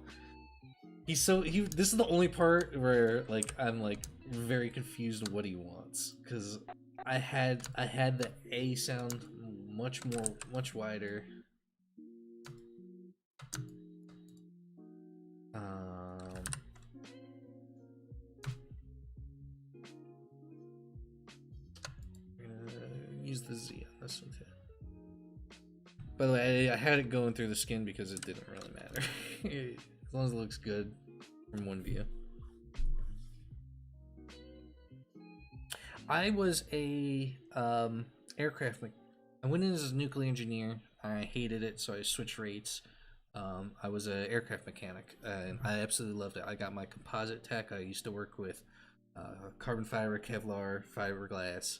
This is the only part where like I'm like very confused of what he wants, because I had the A sound much wider. Use the Z on this one too. By the way, I had it going through the skin because it didn't really matter. As long as it looks good from one view. I was a aircraft. I went in as a nuclear engineer. I hated it, so I switched rates. I was an aircraft mechanic, and I absolutely loved it. I got my composite tech. I used to work with carbon fiber, Kevlar, fiberglass.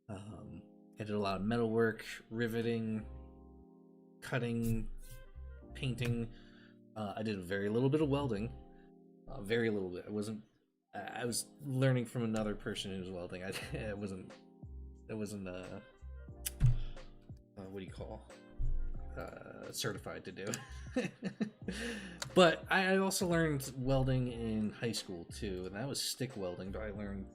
I did a lot of metal work, riveting, cutting, painting. I did very little bit of welding, very little bit. I was learning from another person who was welding. It wasn't what do you call certified to do. But I also learned welding in high school too, and that was stick welding. But I learned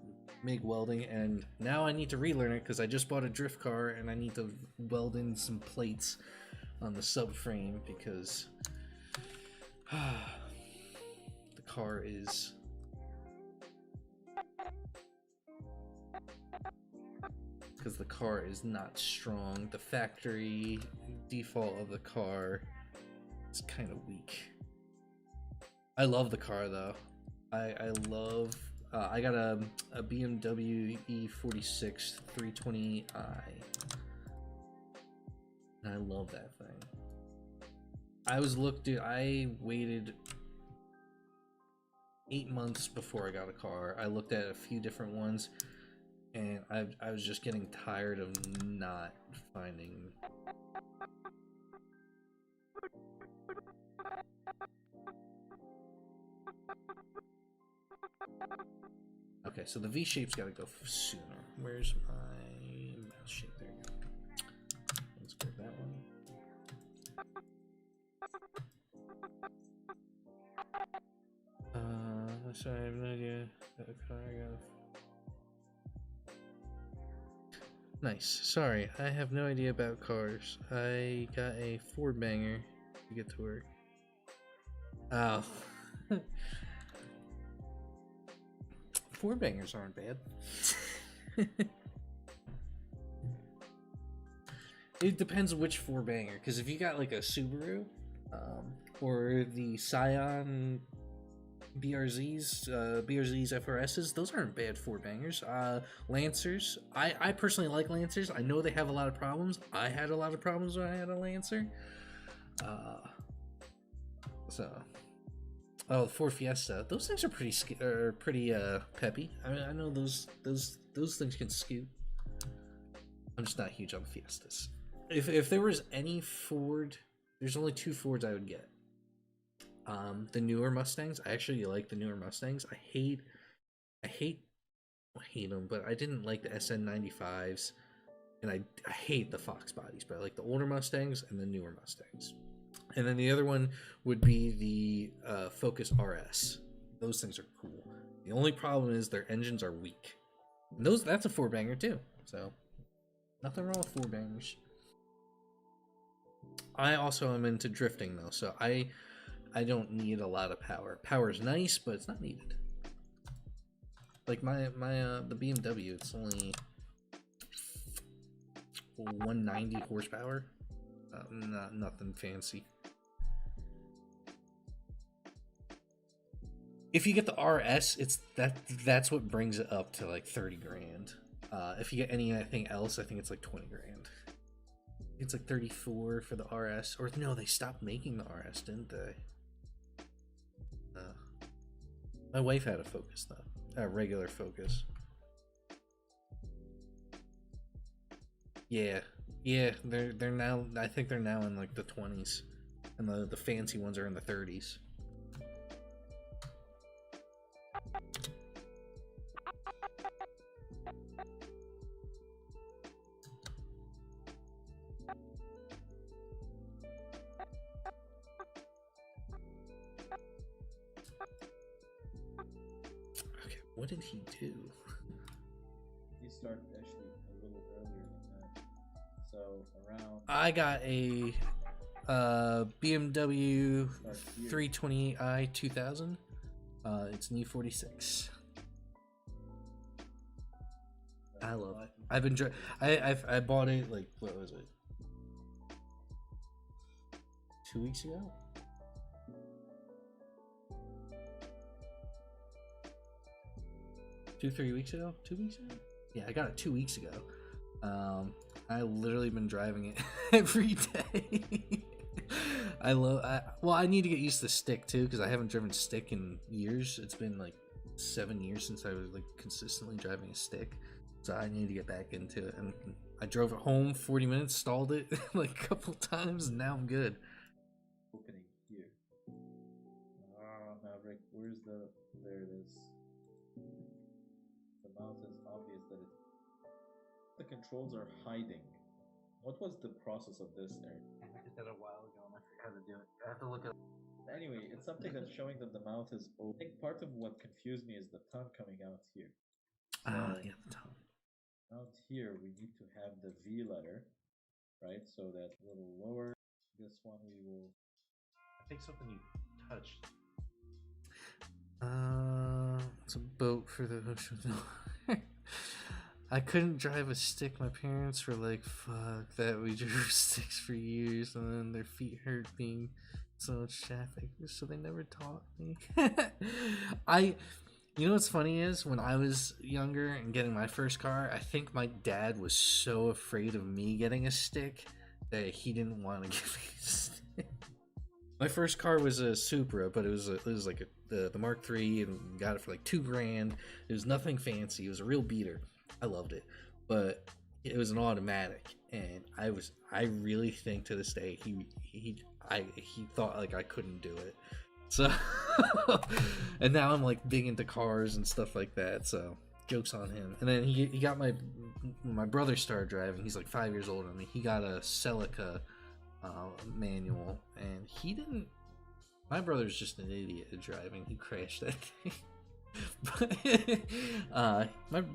MIG welding, and now I need to relearn it because I just bought a drift car and I need to weld in some plates on the subframe because the car is not strong. The factory default of the car is kind of weak. I love the car though. I love I got a BMW E46 320i, and I love that thing. I waited 8 months before I got a car. I looked at a few different ones, and I was just getting tired of not finding. Okay, so the V shape's got to go sooner. Where's my mouse shape? There you go. Let's grab that one. Sorry, I have no idea. Nice. Sorry, I have no idea about cars. I got a Ford banger to get to work. Oh. Ford bangers aren't bad. It depends which Ford banger, because if you got like a Subaru, or the Scion BRZs, FRSs, those aren't bad Ford bangers. Lancers, I personally like Lancers. I know they have a lot of problems. I had a lot of problems when I had a Lancer. Oh, the Ford Fiesta. Those things are pretty peppy. I mean, I know those things can scoot. I'm just not huge on the Fiestas. If there was any Ford, there's only two Fords I would get. The newer Mustangs. I actually like the newer Mustangs. I hate them, but I didn't like the SN95s, and I hate the Fox bodies, but I like the older Mustangs and the newer Mustangs. And then the other one would be the Focus RS. Those things are cool. The only problem is their engines are weak. And that's a 4-banger too. So nothing wrong with 4-bangers. I also am into drifting though, so I don't need a lot of power. Power is nice, but it's not needed. Like the BMW, it's only 190 horsepower. Nothing fancy. If you get the RS, that's what brings it up to like 30 grand. If you get anything else, I think it's like 20 grand. It's like 34 for the RS. Or no, they stopped making the RS, didn't they? My wife had a Focus though, a regular Focus. Yeah, they're now. I think they're now in like the 20s, and the fancy ones are in the 30s. Okay, what did he do? He started actually a little earlier than that. So around. I got a BMW 328i 2000. It's an E46. I love it. I've been I bought it like, what was it? 2 weeks ago? Three weeks ago? 2 weeks ago? Yeah, I got it 2 weeks ago. I literally been driving it every day. I need to get used to stick too, because I haven't driven stick in years. It's been like 7 years since I was like consistently driving a stick, so I need to get back into it. And I drove it home 40 minutes, stalled it like a couple times, and now I'm good. Opening here. Maverick, where's the? There it is. The mouse is obvious that the controls are hiding. What was the process of this, Eric? I did that a while ago and I forgot how to do it. I have to look at. Anyway, it's something that's showing that the mouth is open. I think part of what confused me is the tongue coming out here. So Yeah, the tongue. out here, we need to have the V letter, right? So that a little lower. This one we will. I think something you touched. It's a boat for the ocean. I couldn't drive a stick. My parents were like, fuck that. We drove sticks for years and then their feet hurt being so much traffic, so they never taught me. You know what's funny is, when I was younger and getting my first car, I think my dad was so afraid of me getting a stick that he didn't want to give me a stick. My first car was a Supra, but it was like the Mark III, and got it for like $2 grand. It was nothing fancy. It was a real beater. I loved it, but it was an automatic, and I really think to this day he thought like I couldn't do it. So and now I'm like big into cars and stuff like that. So joke's on him. And then he got my brother started driving. He's like 5 years older than me. He got a Celica manual, and he didn't. My brother's just an idiot at driving. He crashed that thing. But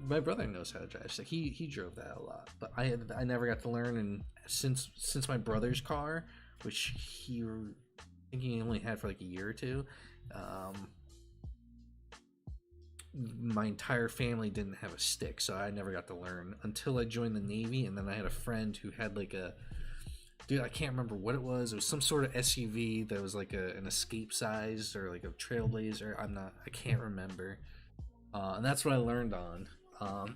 my brother knows how to drive, so he drove that a lot. But I never got to learn, and since my brother's car, which I think he only had for like a year or two, my entire family didn't have a stick, so I never got to learn until I joined the Navy. And then I had a friend who had like dude, I can't remember what it was. It was some sort of SUV that was like an escape size or like a Trailblazer. I can't remember. And that's what I learned on.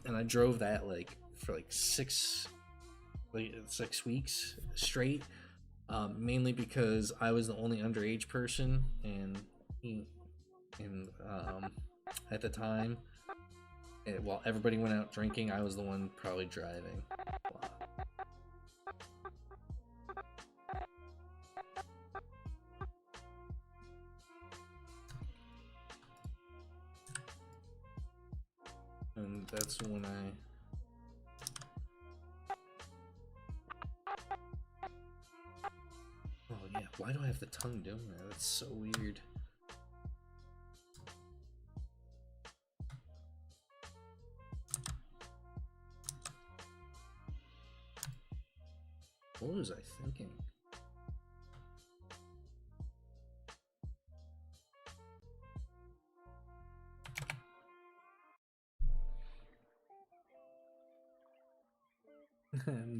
And I drove that like for like 6 weeks straight. Mainly because I was the only underage person, and at the time, while everybody went out drinking, I was the one probably driving a lot. And that's when oh yeah, why Why do I have the tongue doing that? That's so weird. What was I thinking?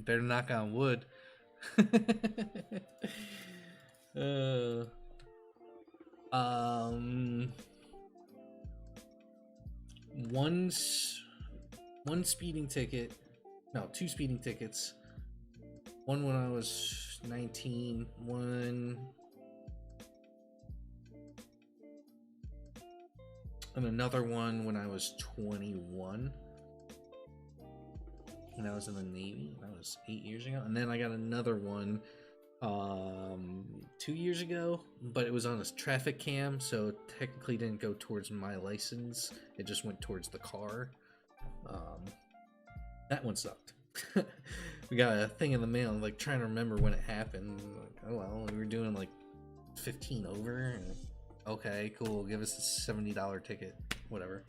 Better knock on wood. uh, um, one speeding ticket. No, 2 speeding tickets. One when I was 19. One. And another one when I was 21. When I was in the Navy. That was 8 years ago. And then I got another one 2 years ago, but it was on a traffic cam, so technically didn't go towards my license. It just went towards the car. That one sucked. We got a thing in the mail, like trying to remember when it happened. Like, oh well, we were doing like 15 over. And, okay, cool. Give us a $70 ticket. Whatever.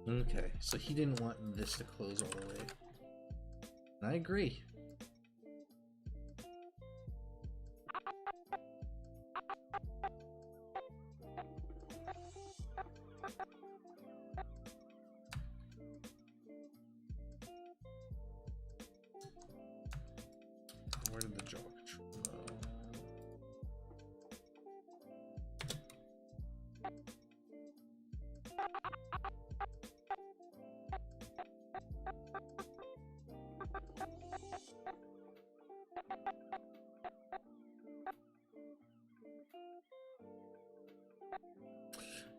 Okay, so he didn't want this to close all the way. And I agree. Where did the jaw control go?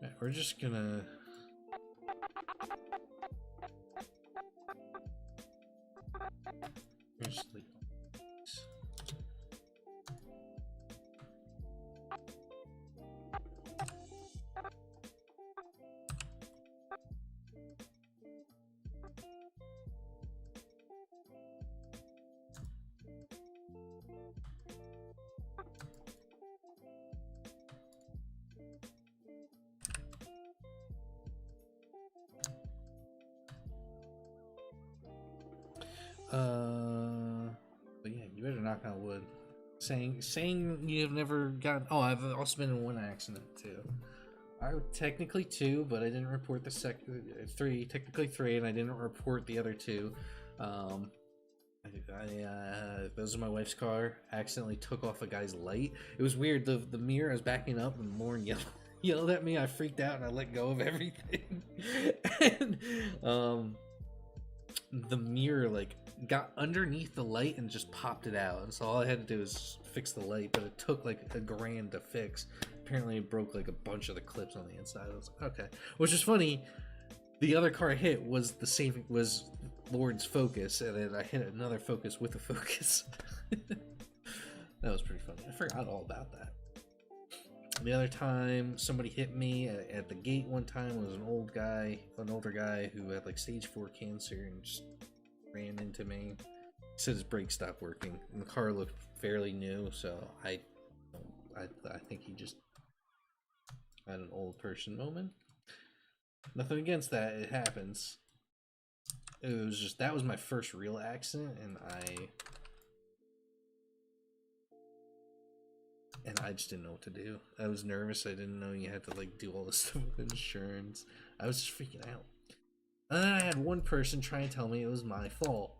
Right, we're just gonna just leave this. But yeah, you better knock on wood. Saying you've never gotten. Oh, I've also been in one accident too. I technically 2, but I didn't report the 3. Technically 3, and I didn't report the other 2. Those are my wife's car. I accidentally took off a guy's light. It was weird. The mirror, I was backing up, and Lauren yelled at me. I freaked out and I let go of everything. And the mirror like got underneath the light and just popped it out, and so all I had to do was fix the light, but it took like $1,000 to fix. Apparently it broke like a bunch of the clips on the inside. I was like, okay, which is funny. The other car I hit was Lauren's Focus, and then I hit another Focus with a Focus. That was pretty funny. I forgot all about that. The other time somebody hit me at the gate one time was an older guy who had like stage 4 cancer and just ran into me. He said his brakes stopped working, and the car looked fairly new, so I think he just had an old person moment. Nothing against that, it happens. It was just, that was my first real accident, and I just didn't know what to do. I was nervous. I didn't know you had to like do all this stuff with insurance. I was just freaking out. And then I had one person try and tell me it was my fault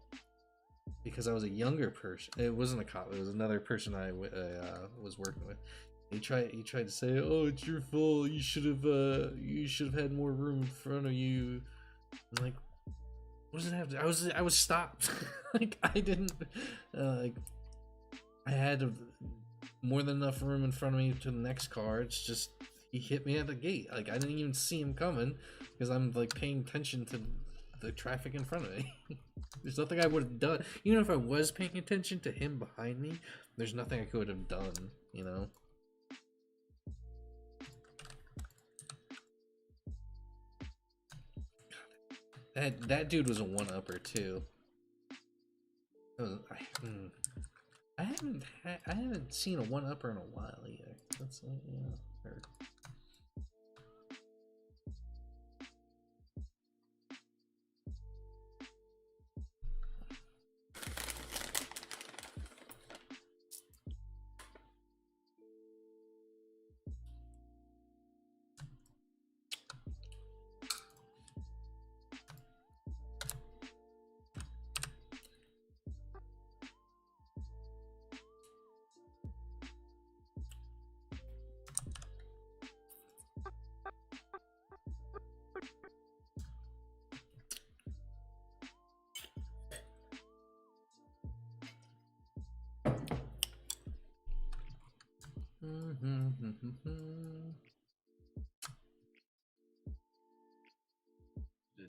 because I was a younger person. It wasn't a cop. It was another person I was working with. He tried to say, "Oh, it's your fault. You should have had more room in front of you." I'm like, what does it have to? I was stopped. Like I didn't like. I had more than enough room in front of me to the next car. It's just he hit me at the gate. Like I didn't even see him coming because I'm like paying attention to the traffic in front of me. There's nothing I would have done. Even if I was paying attention to him behind me, there's nothing I could have done, you know? That dude was a one-upper too. I haven't seen a one upper in a while either. That's yeah. Heard.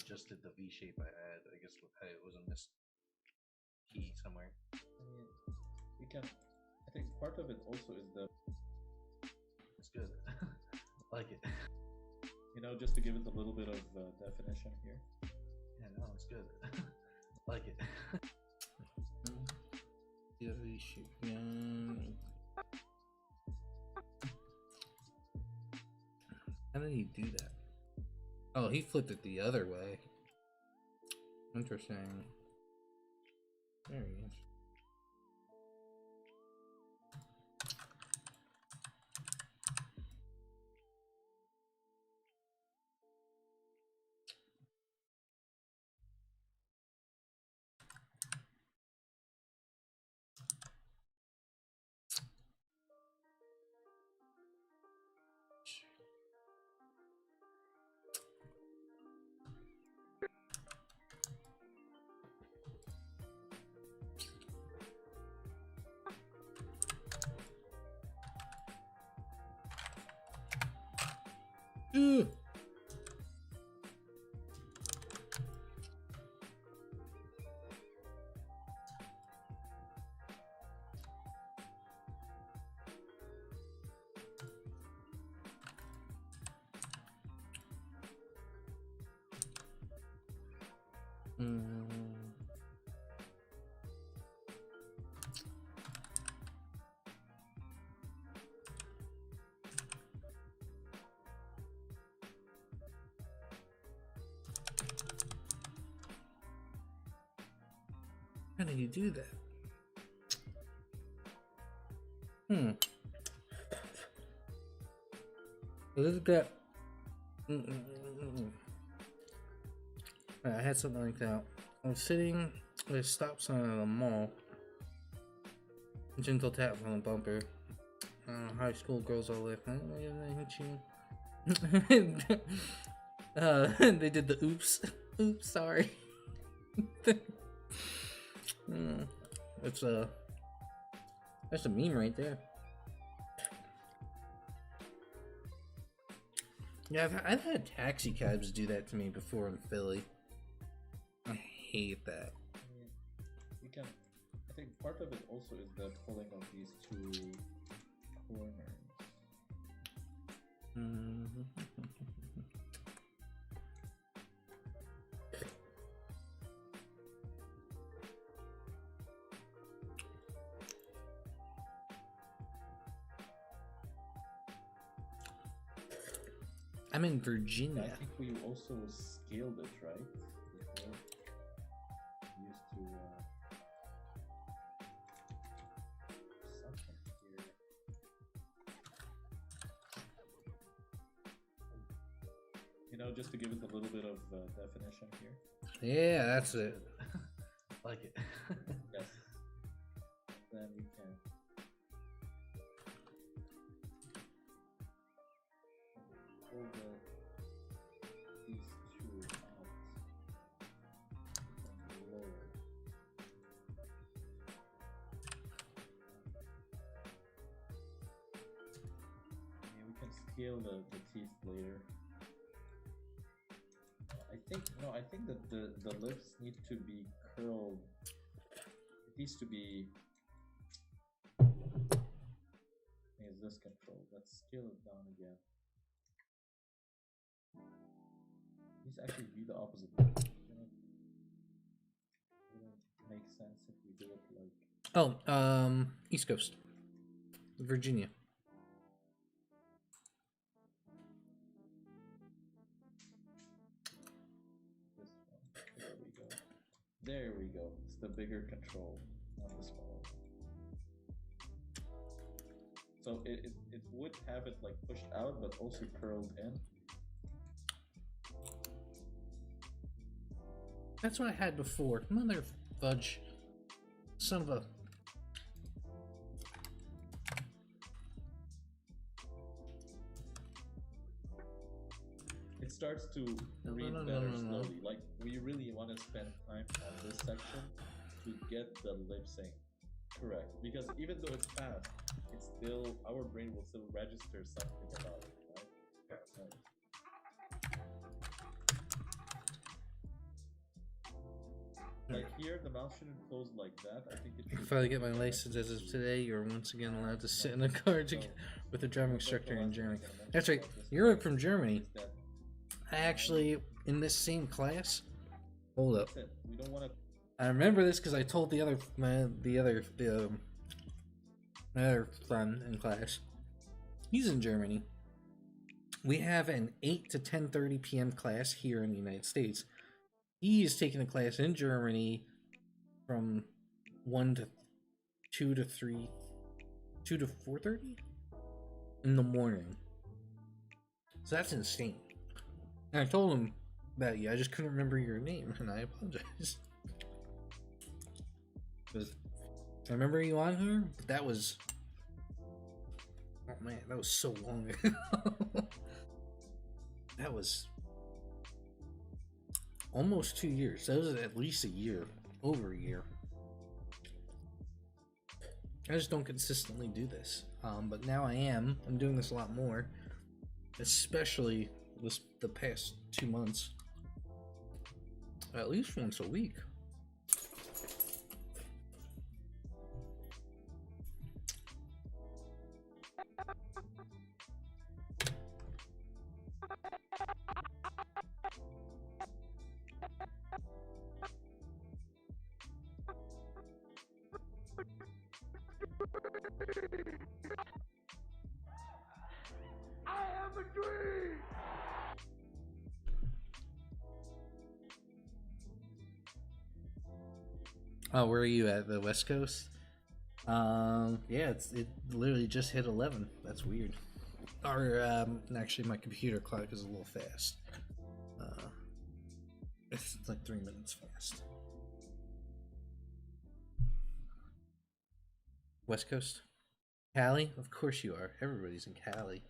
Just did the V shape I had. I guess it was a missed key somewhere. I mean, we can. I think part of it also is the. It's good. I like it. You know, just to give it a little bit of definition here. Yeah, no, it's good. I like it. Yeah, V shape. Yeah. How did he do that? Oh, he flipped it the other way. Interesting. There he is. Ugh. How did you do that? Look at that. I had something like that. I was sitting at a stop sign at a mall. Gentle tap on the bumper. High school girls all left. I hit you. They did the oops. Oops, sorry. That's a meme right there. Yeah, I've had taxi cabs do that to me before in Philly. I hate that. I mean, we can. I think part of it also is the pulling of these two corners. I'm in Virginia. I think we also scaled it, right? Before. Used to something here. You know, just to give it a little bit of definition here. Yeah, that's it. Like it. Yes. Then we can. Pull these two out and lower. Yeah, we can scale the teeth later. I think that the lips need to be curled. It needs to be. Is this control? Let's scale it down again. These actually be the opposite. make sense if we do it like Oh, East Coast, Virginia. this one. There we go. There we go. It's the bigger control, not the smaller. So it would have it like pushed out, but also curled in. That's what I had before. Mother fudge. Son of a. It starts to No, read no, no, better no, no, no. slowly. Like we really want to spend time on this section to get the lip sync correct. Because even though it's fast, it's still our brain will still register something about it, right? Right. Like here, the mouse shouldn't close like that. I think it should. If I get my license as of today, you're once again allowed to sit in a car with a driving instructor in Germany. That's right. You're from Germany. I actually, in this same class. Hold up. That's it. We don't want to. I remember this because I told the other my other friend in class. He's in Germany. We have an 8 to 10:30 p.m. class here in the United States. He is taking a class in Germany from 1 to 2 to 3, 2 to 4:30 in the morning. So that's insane. And I told him that I just couldn't remember your name, and I apologize. Because I remember you on here, but that was, oh man, that was so long ago. That was almost 2 years. That was at least a year, over a year. I just don't consistently do this, but now I am. I'm doing this a lot more, especially the past 2 months. At least once a week. I have a dream! Oh, where are you at? The West Coast? Yeah, it literally just hit 11. That's weird. Or actually, my computer clock is a little fast. It's like 3 minutes fast. West Coast? Cali? Of course you are. Everybody's in Cali.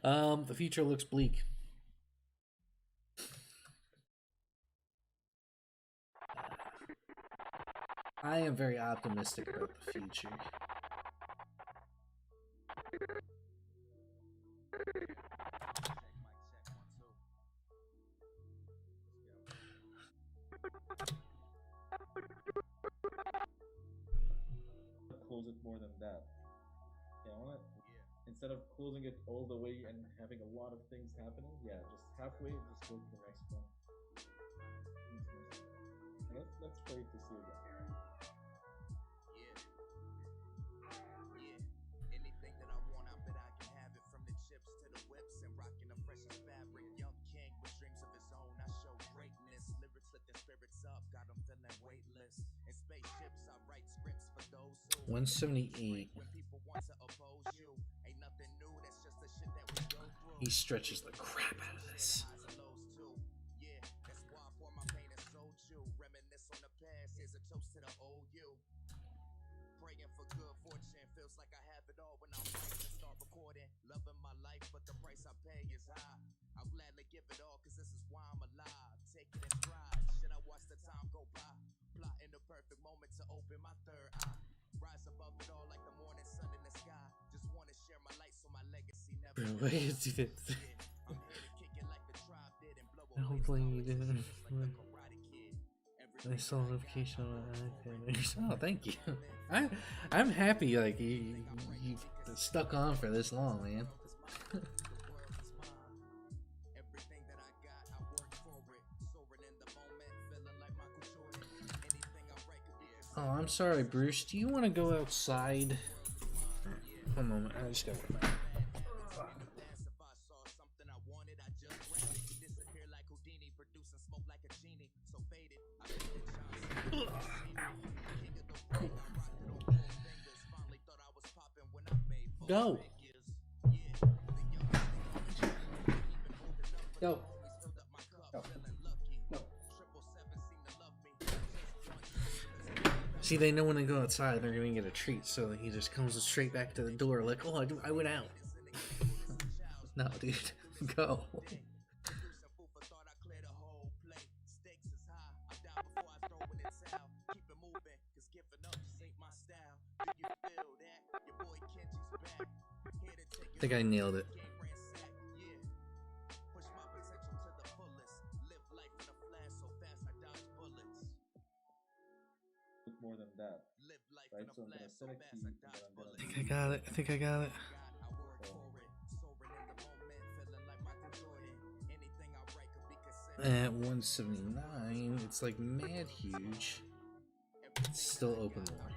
The future looks bleak. I am very optimistic about the future. Close it more than that. Yeah, I want to, instead of closing it all the way and having a lot of things happening, yeah, just halfway, just go to the next one. Let's play it to see again. Anything that I want, I bet I can have it. From the chips to the whips and rocking the freshest fabric. Young king with dreams of his own, I show greatness. Lyrics lift their spirits up, got them feeling weightless. In spaceships, I write scripts for those who 178. when people want to oppose you. Ain't nothing new, that's just the shit that we go through. He stretches the crap out of this. Yeah, that's why I pour my pain and soju. Reminisce on the past, here's a toast to the old you. Praying for good fortune, feels like I have it all when I'm right to start recording. Loving my life, but the price I pay is high. I'll gladly give it all, cause this is why I'm alive. Take it in stride, should I watch the time go by? Plotting the perfect moment to open my third eye. Rise above it all like the morning sun in the sky. Just wanna share my light so my legacy never Bro, dies. why is it? I'm here to kick it like the tribe did and blow I away don't blame you, stories dude. just like the Karate Kid. I saw a notification on my iPad. Oh, thank you. I'm happy like you stuck on for this long, man. Everything that I got, I worked for it. Soaring in the moment, feeling like Michael Jordan. Oh, I'm sorry, Bruce. Do you want to go outside? One moment. I just got to If I saw something I wanted, I just grabbed it. Disappear like Houdini, producing smoke like a genie. So faded, I feel it shine. King of the road, I rocked it on four fingers. Finally thought I was popping when I made four Go. figures. Yeah, the young even holding up for Go. the homies filled up my cup, feeling lucky. 777 seem to love me. See, they know when they go outside, they're gonna get a treat, so he just comes straight back to the door, like, oh, I went out. No, dude, go. Producing food for thought, I clear the whole plate. Stakes is high, I die before I throw in the towel. Keep it moving, cause giving up just ain't my style. Do you feel that? Your boy Kenji's back. Here to take I think I nailed it. game ransack, yeah. Push my potential to the fullest. Live life in a flash so fast I dodge bullets. Look more than that. Live life Right, in a so I'm gonna flash so set a fast key, I and dodge then I'm gonna- I think I got it. I think I got it. I work for it. Soaring in the moment, feeling like Michael Jordan. Anything I write could be considered. At 179, it's like mad huge. It's still open more.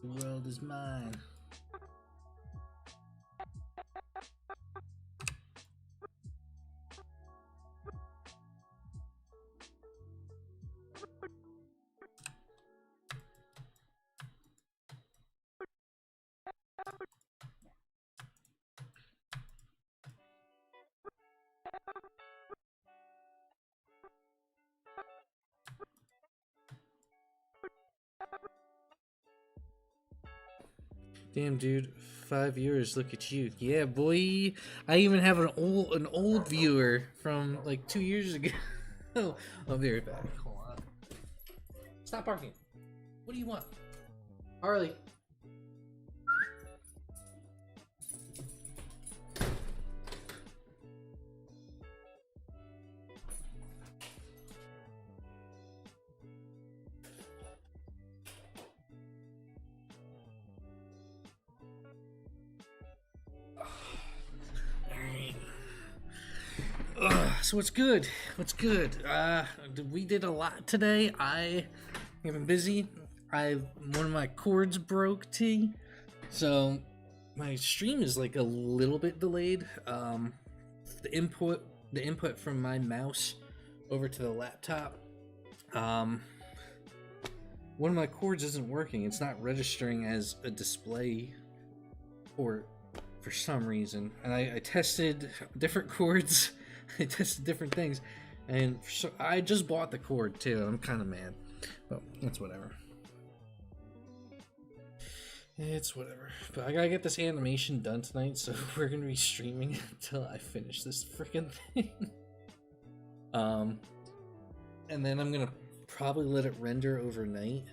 The world is mine. Damn, dude, 5 years. Look at you. Yeah, boy. I even have an old viewer from like 2 years ago. I'll be right back. Hold on. Stop barking. What do you want, Harley? So what's good? What's good? We did a lot today. I have been busy. One of my cords broke, T. So my stream is like a little bit delayed. The input from my mouse over to the laptop. One of my cords isn't working. It's not registering as a display port for some reason. And I tested different cords. I tested different things, and so I just bought the cord too. I'm kind of mad, but it's whatever. It's whatever. But I gotta get this animation done tonight, so we're gonna be streaming until I finish this freaking thing. And then I'm gonna probably let it render overnight.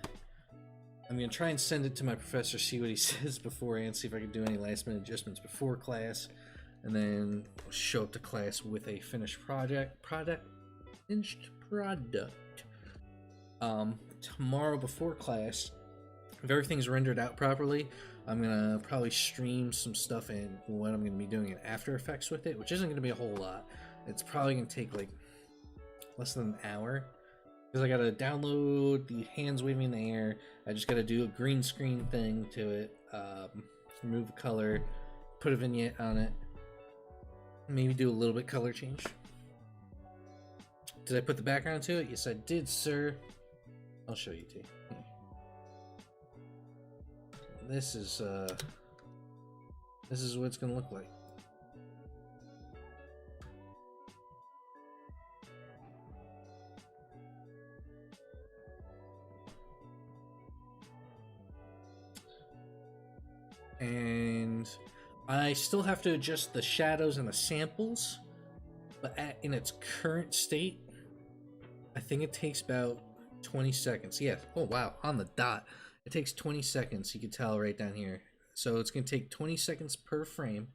I'm gonna try and send it to my professor, see what he says beforehand, see if I can do any last minute adjustments before class. And then show up to class with a finished product. Tomorrow before class, if everything's rendered out properly, I'm gonna probably stream some stuff in what I'm gonna be doing in After Effects with it, which isn't gonna be a whole lot. It's probably gonna take like less than an hour, because I gotta download the hands waving in the air. I just gotta do a green screen thing to it, remove the color, put a vignette on it. Maybe do a little bit color change. Did I put the background to it? Yes, I did, sir. I'll show you too. This is what it's gonna look like. And I still have to adjust the shadows and the samples, but in its current state, I think it takes about 20 seconds. Yeah. Oh, wow. On the dot. It takes 20 seconds. You can tell right down here. So it's going to take 20 seconds per frame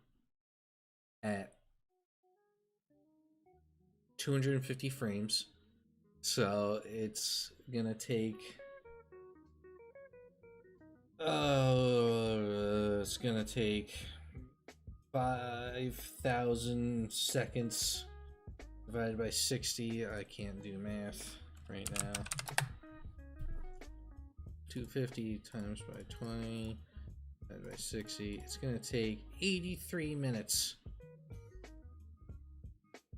at 250 frames. So it's going to take... it's going to take 5,000 seconds divided by 60. I can't do math right now. 250 times by 20 divided by 60. It's gonna take 83 minutes.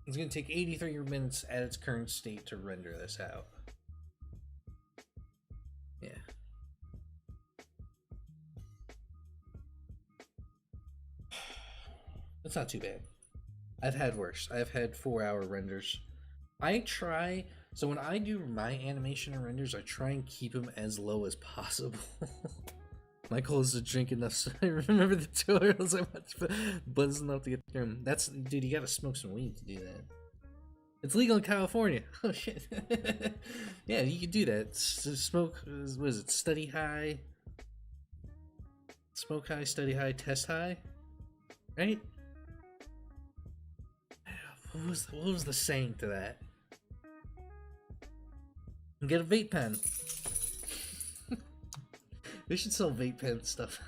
It's gonna take 83 minutes at its current state to render this out. Yeah. That's not too bad. I've had worse. I've had 4-hour renders. I try, so when I do my animation and renders, I try and keep them as low as possible. My goal is to drink enough so I remember the tutorials I watched, but it's enough to get through them. That's, dude, you gotta smoke some weed to do that. It's legal in California. Oh shit. Yeah, you can do that. Smoke, what is it, study high? Smoke high, study high, test high? Right? What was the saying to that? Get a vape pen. We should sell vape pen stuff.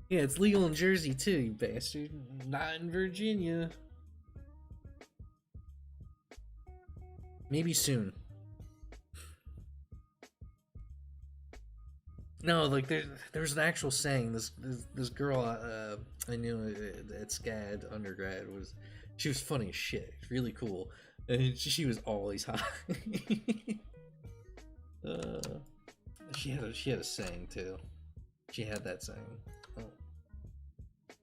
Yeah, it's legal in Jersey too, you bastard. Not in Virginia. Maybe soon. No, like there's an actual saying. This girl I knew at SCAD undergrad she was funny as shit, really cool, and she was always high. She had a saying too. She had that saying. Oh,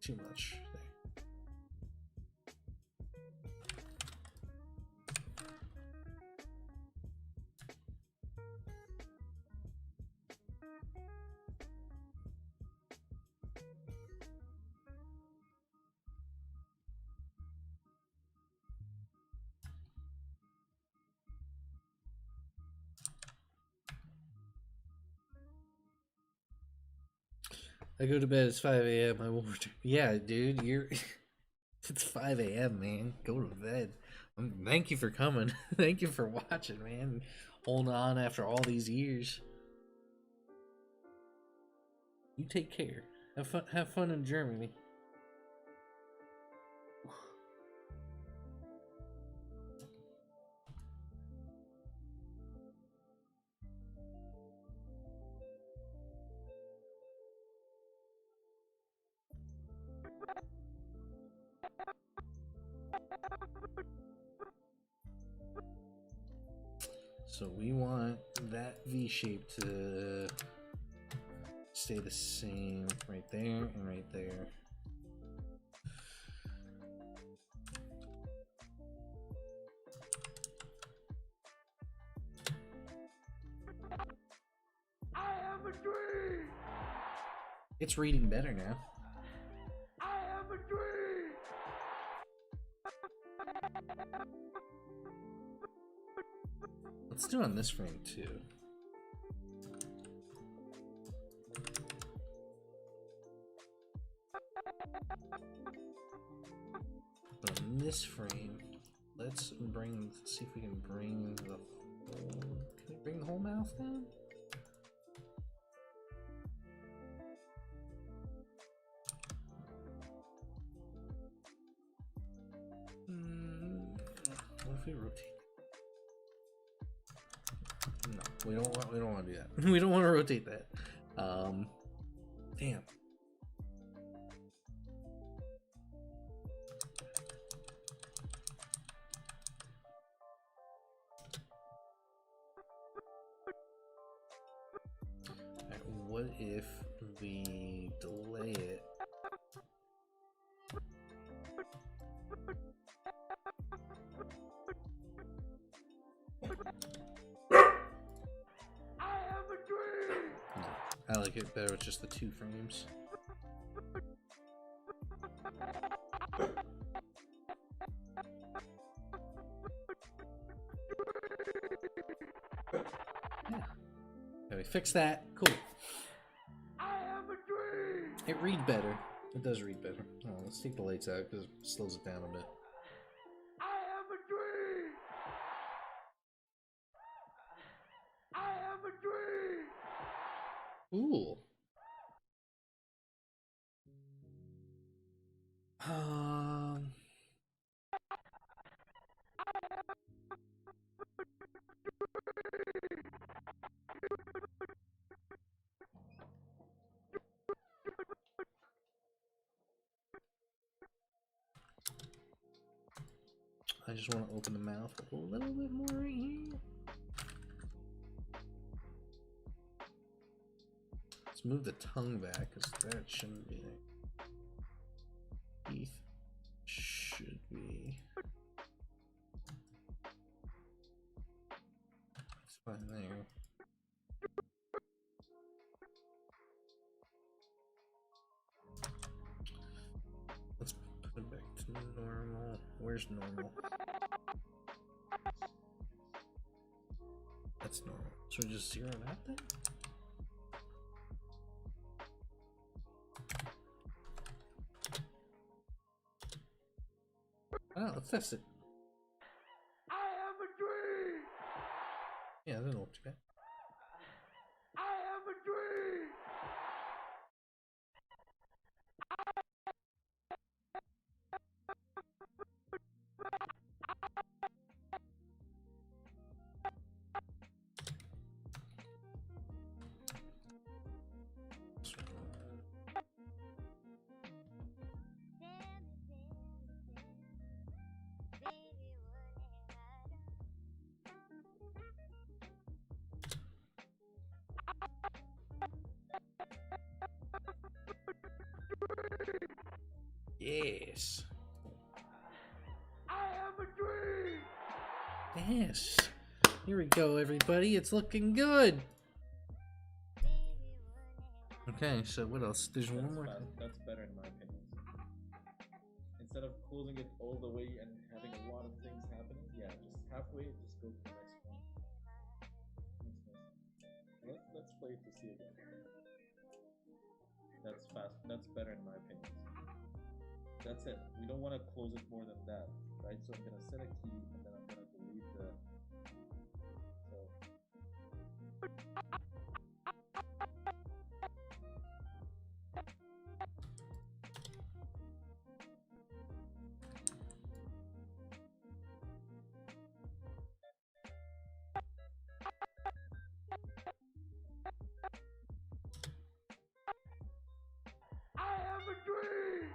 too much. I go to bed, it's 5 a.m. I won't return. Yeah, dude, it's 5 a.m., man. Go to bed. Thank you for coming. Thank you for watching, man. Holding on after all these years. You take care. Have fun in Germany. So we want that V shape to stay the same right there and right there. I have a dream! It's reading better now. I have a dream! Let's do it on this frame too. But on this frame, let's see if we can bring the whole, can we bring the whole mouth down? What if we rotate? No, we don't want to do that. We don't want to rotate that. Damn. Alright, what if we delay it? I like it better with just the 2 frames. Yeah. Okay, we fix that. Cool. I have a dream! It reads better. It does read better. Oh, let's take the lights out because it slows it down a bit. I have a dream! I have a dream! Ooh. I just want to open the mouth a little bit more right here. Let's move the tongue back, because that shouldn't be there. Teeth should be. It's fine there. Let's put it back to normal. Where's normal? That's normal. So we just zero that then? Oh, let's test it. I have a dream. Yeah, that doesn't look too bad. I have a dream. Yes. I have a dream. Yes. Here we go, everybody. It's looking good. Okay, so what else? There's one more. That's better in my opinion. Instead of closing it all the way and having a lot of things happening, yeah, just halfway, just go to the next one. Let's play it to see again. That's fast. That's better in my opinion. That's it. We don't want to close it more than that, right? So I'm gonna set a key and then I'm gonna delete the. So. I have a dream.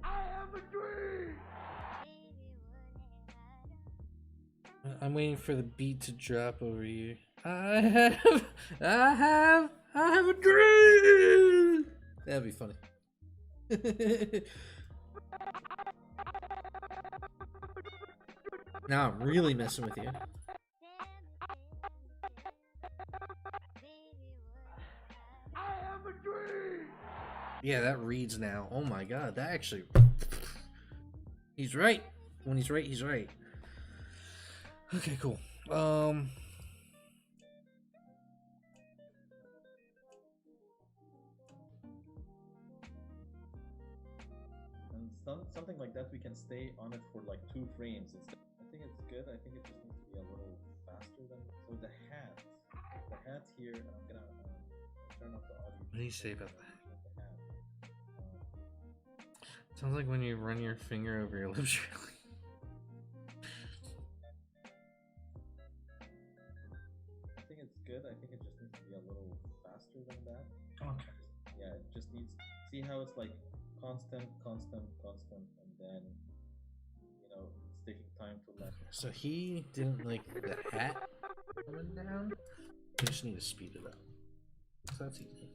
I have a dream. I'm waiting for the beat to drop over here. I have a dream. That'd be funny. Now I'm really messing with you. I have a dream. Yeah, that reads now. Oh my god, that actually. He's right. When he's right, he's right. Okay, cool. And something like that, we can stay on it for like 2 frames instead. I think it's good. I think it just needs to be a little faster than. So the hat's here, and I'm gonna turn off the audio. What do you say about that? The hat. Sounds like when you run your finger over your lips. I think it's good. I think it just needs to be a little faster than that. Okay. Yeah, it just needs. See how it's like constant, and then it's taking time to let. So he didn't like the hat coming down. You just need to speed it up. So that's easy.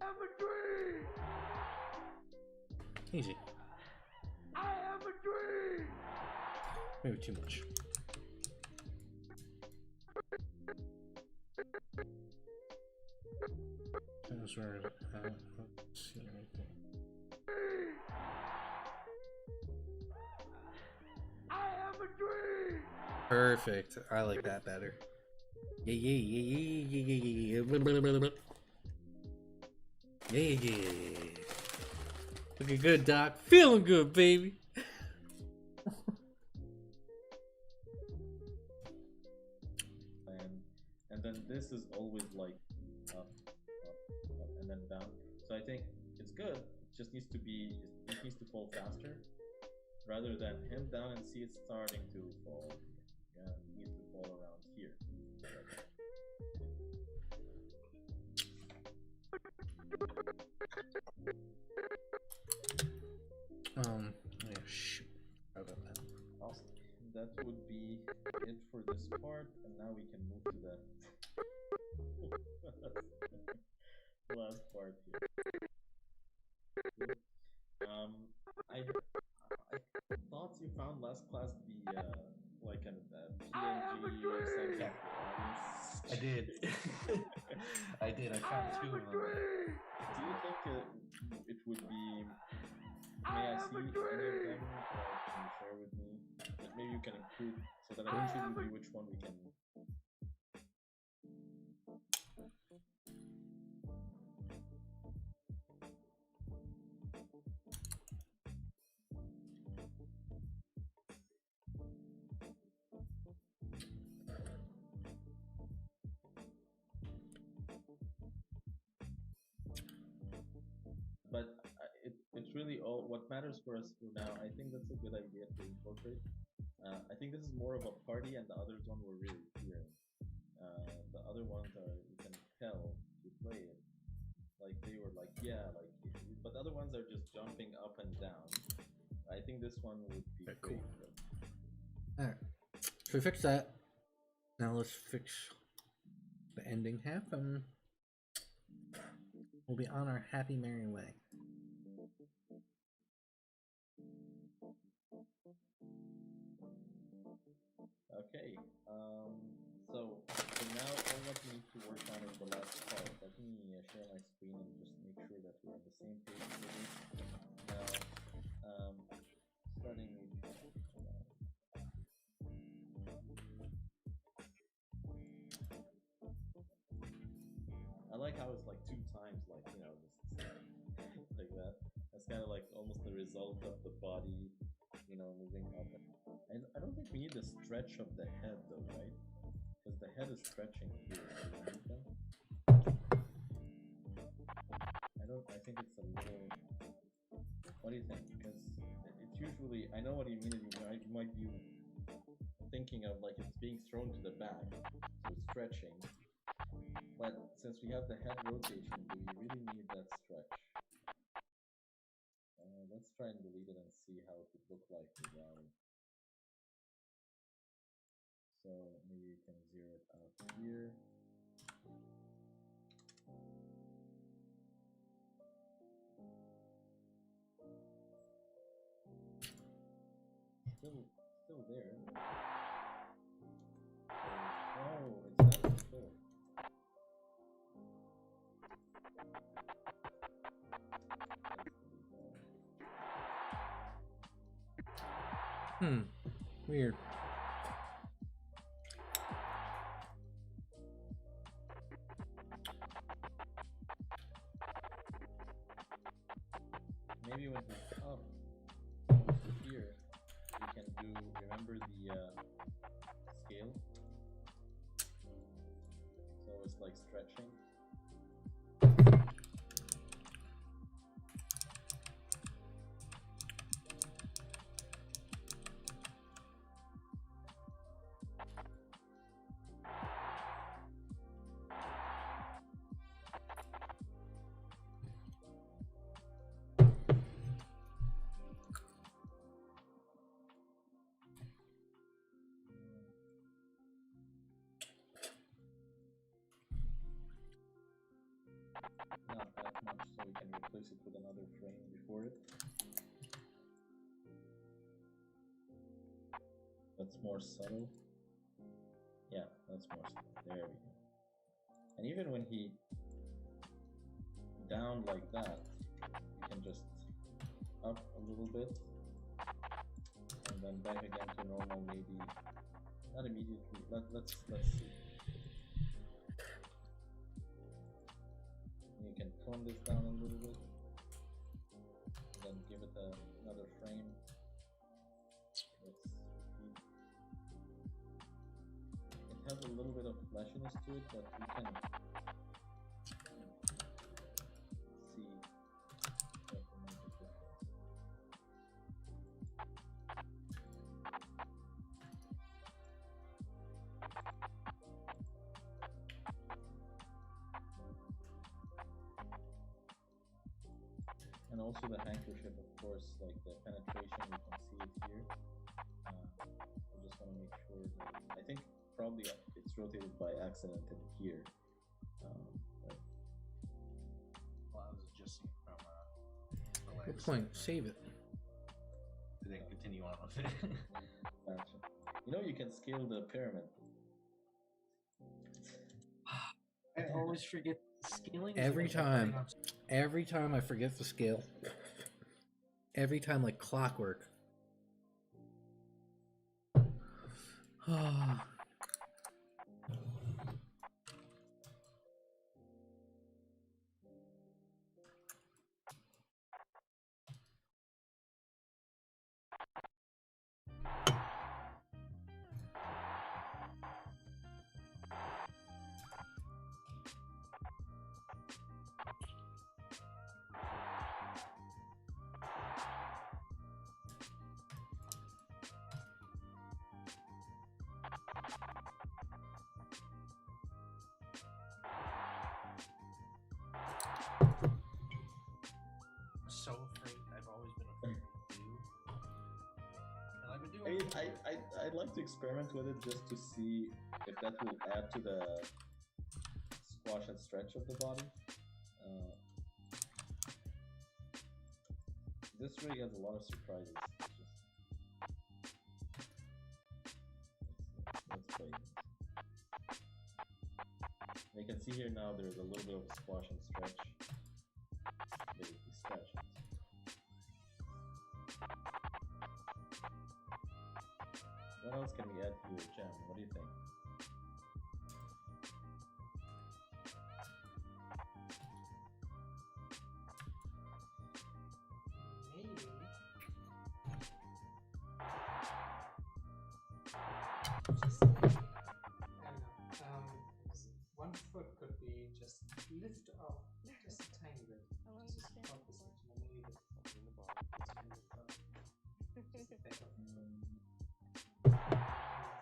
I have a dream. Easy. I have a dream. Maybe too much. That's where let's see right there. I have a dream. Perfect. I like that better. Yeah. Looking good, Doc. Feeling good, baby. And then this is always like up, and then down. So I think be it needs to fall faster, rather than him down and see it starting to fall. Yeah, it needs to fall around here. Yeah, shoot. How about that? Awesome. That would be it for this part, and now we can move to the last part here. I thought you found last class the like an PNG or something. I did. I did. I found two of them. Do you think it would be? May I see any of them? Can you share with me? Like, maybe you can include so that I can choose with you which one we can. But it's really all what matters for us for now. I think that's a good idea to incorporate. I think this is more of a party, and the others one were really hearing. The other ones are you can tell to play it, like they were like yeah, like. But the other ones are just jumping up and down. I think this one would be Okay, great. cool. Alright. So we fixed that. Now let's fix the ending half, and we'll be on our happy merry way. Okay. So for now, all what we need to work on is the last part. Let me share my screen and just make sure that we're on the same page. Now, starting with. I like how it's like 2 times, like just like that. That's kind of like almost the result of the body, moving up. And I don't think we need the stretch of the head, though, right? Because the head is stretching here. I think it's a little. What do you think? Because it's usually. I know what you mean. You might be thinking of like it's being thrown to the back, so it's stretching. But since we have the head rotation, do we really need that stretch? Let's try and delete it and see how it would look like without it. So maybe you can zero it out here. Still there. Oh, it's not still. Weird. Maybe when he's up here, we can do. Remember the scale? So it's like stretching. Not that much, so we can replace it with another frame before it. That's more subtle. Yeah, that's more subtle. There we go. And even when he down like that, you can just up a little bit and then back again to normal. Maybe not immediately. Let's see. You can tone this down a little bit, then give it another frame. Let's see. It has a little bit of fleshiness to it, but we can see if we make it different. And also the handkerchief, of course, like the penetration, you can see it here. I just want to make sure that I think probably it's rotated by accident in here. But Well, I was adjusting it from the way Good it's point. set. Save it. To then continue on with it. gotcha. You know, you can scale the pyramid. I always forget scaling. Every time. Every time I forget the scale. Every time, like clockwork. So afraid. I've always been afraid to do. And I've been I doing mean, I'd like to experiment with it just to see if that will add to the squash and stretch of the body. This rig has a lot of surprises. Let's play it. And you can see here now there's a little bit of a squash and stretch. Basically stretch it. What else can we add here, Jam? What do you think? Maybe. Just, I don't know. One foot could be just lift up just a tiny bit. How long Just you stand up this for? section, and maybe in the ball. Just a bit of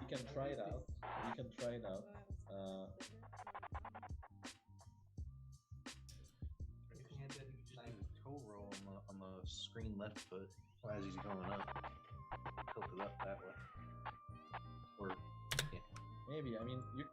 You can try it out. You can try it out. looking at it just like do a toe roll on the screen left foot as he's going up. Tilt it up that way. Or yeah. Maybe. I mean, you.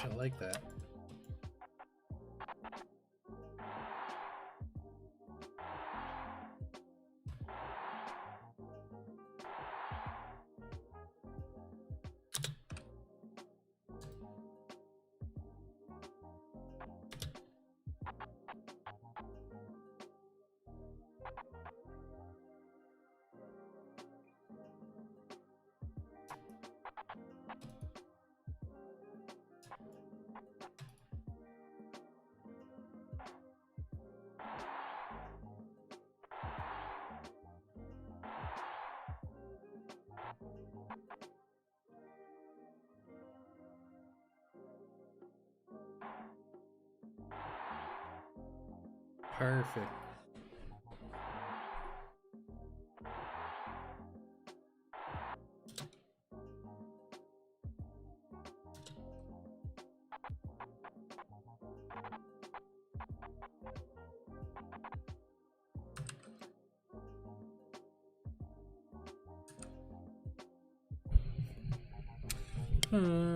I like that. Perfect. Hmm.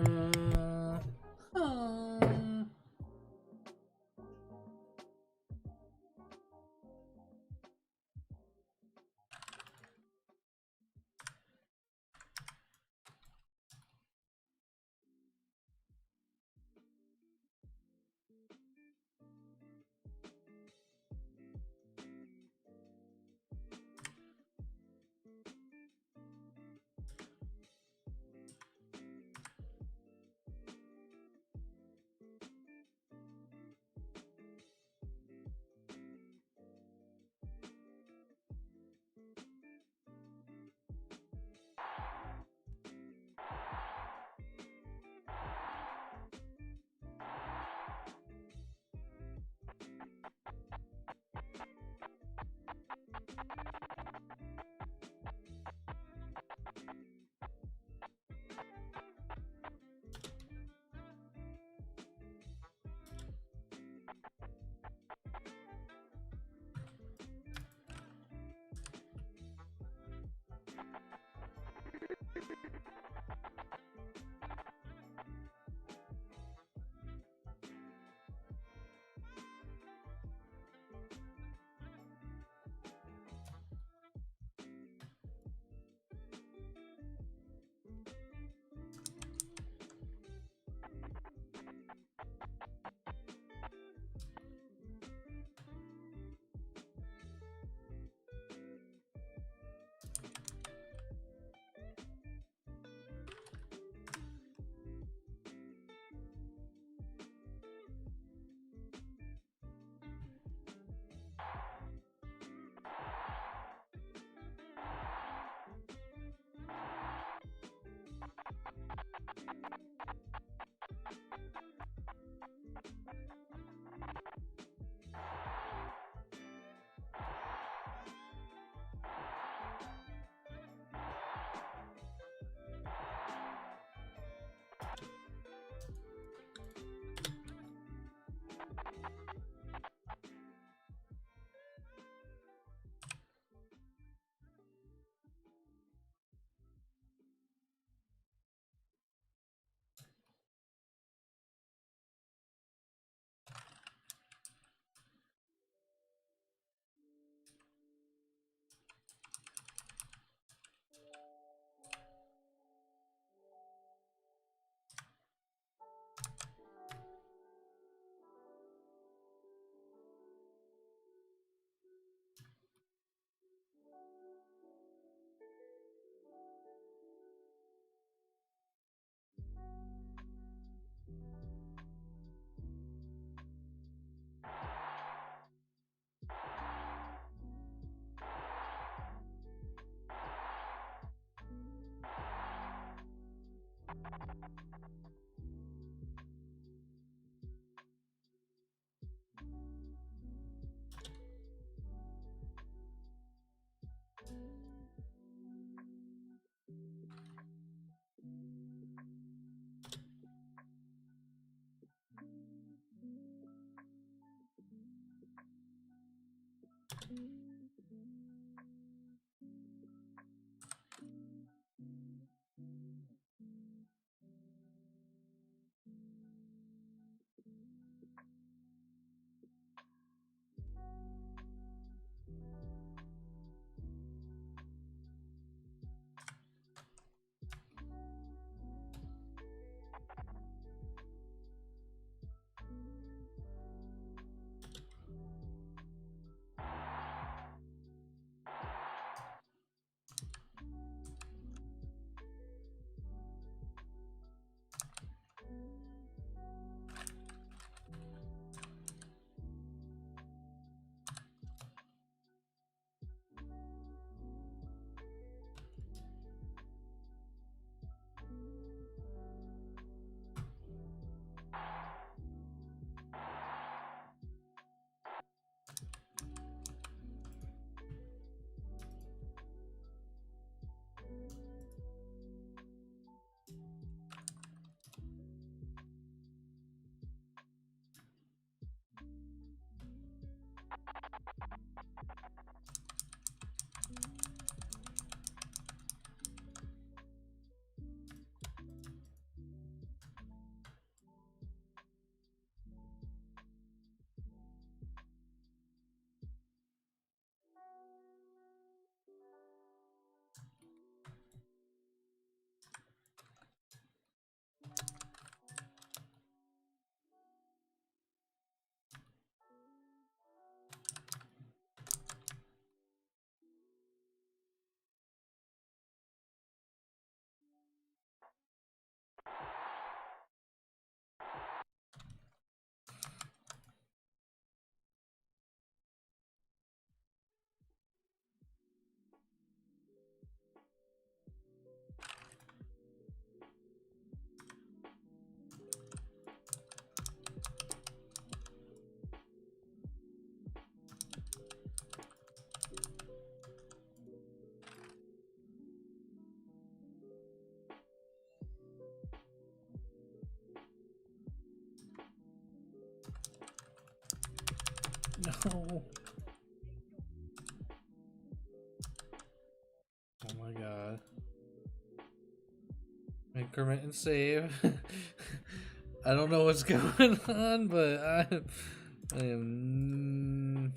increment and save. I don't know what's going on, but I am.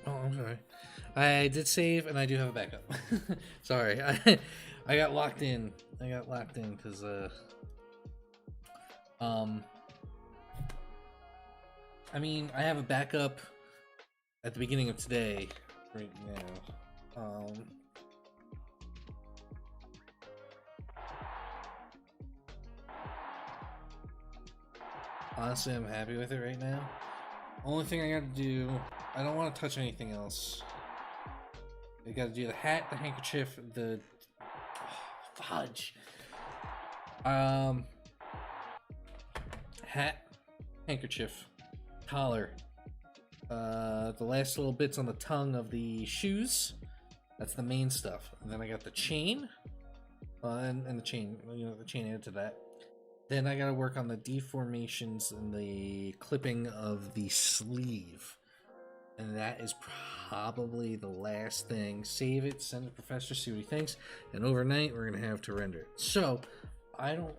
Oh, I'm sorry. I did save, and I do have a backup. Sorry, I got locked in. I got locked in because I mean, I have a backup at the beginning of today, right now. Honestly, I'm happy with it right now. Only thing I gotta do, I don't want to touch anything else. I gotta do the hat, the handkerchief, the fudge. Hat, handkerchief, collar. The last little bits on the tongue of the shoes. That's the main stuff. And then I got the chain, and the chain. You know, the chain added to that. Then I gotta work on the deformations and the clipping of the sleeve. And that is probably the last thing. Save it, send it to Professor, see what he thinks. And overnight, we're gonna have to render it. So, I don't...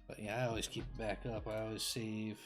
But yeah, I always keep it back up. I always save.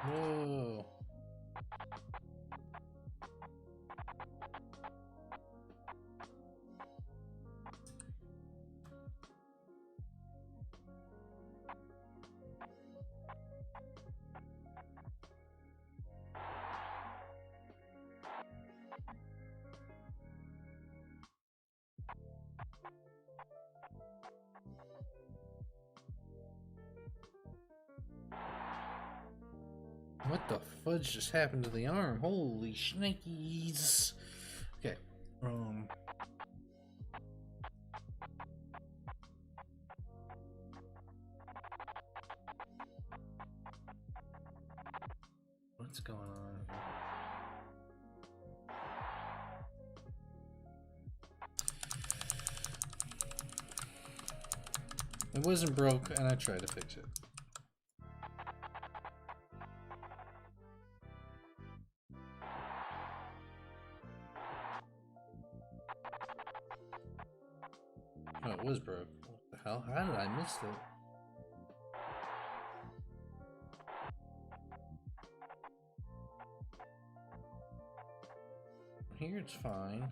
Whoa. What the fudge just happened to the arm? Holy shnikes. Okay. What's going on? It wasn't broke, and I tried to fix it. Oh, it was broke. What the hell? How did I miss it? Here it's fine.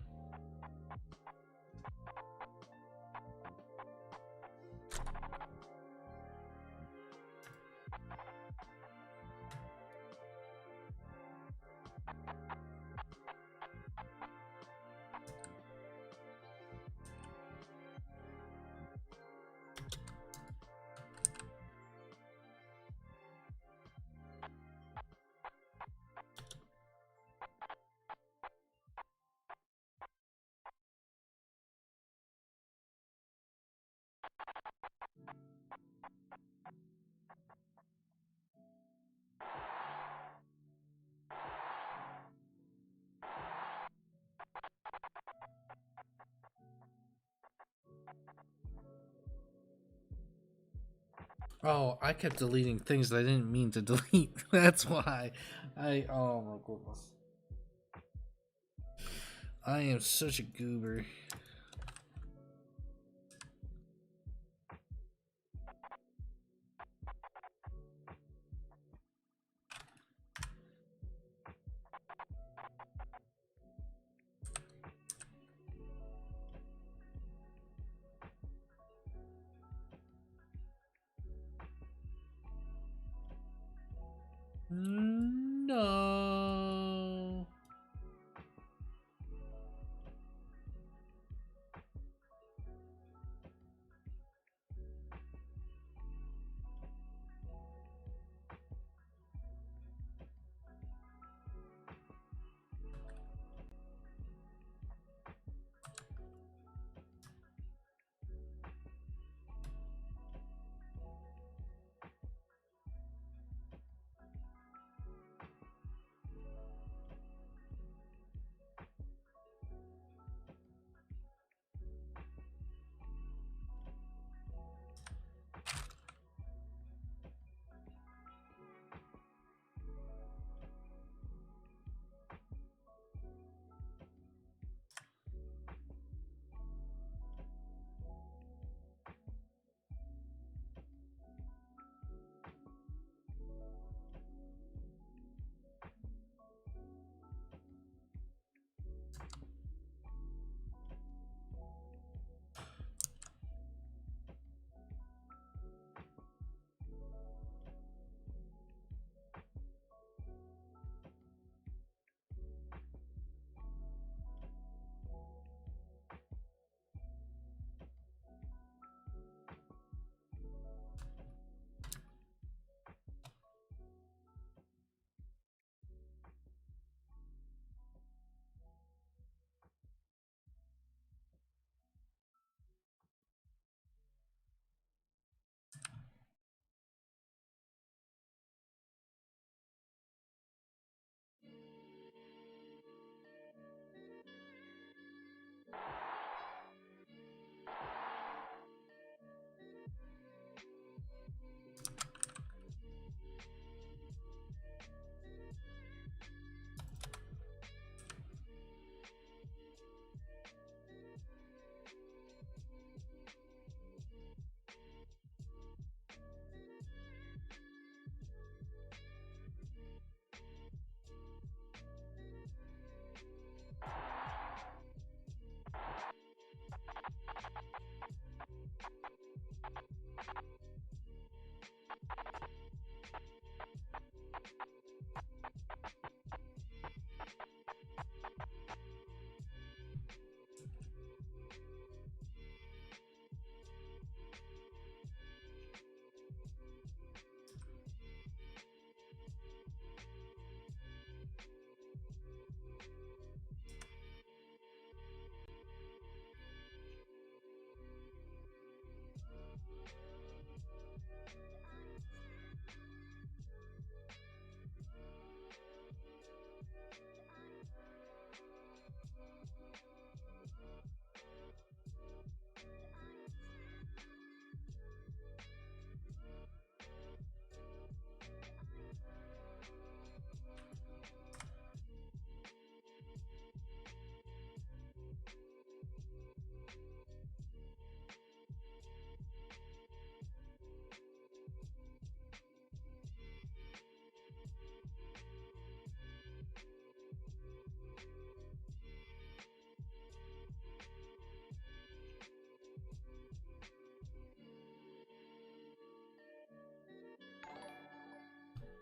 Oh, I kept deleting things that I didn't mean to delete. That's why. Oh my goodness. I am such a goober. No.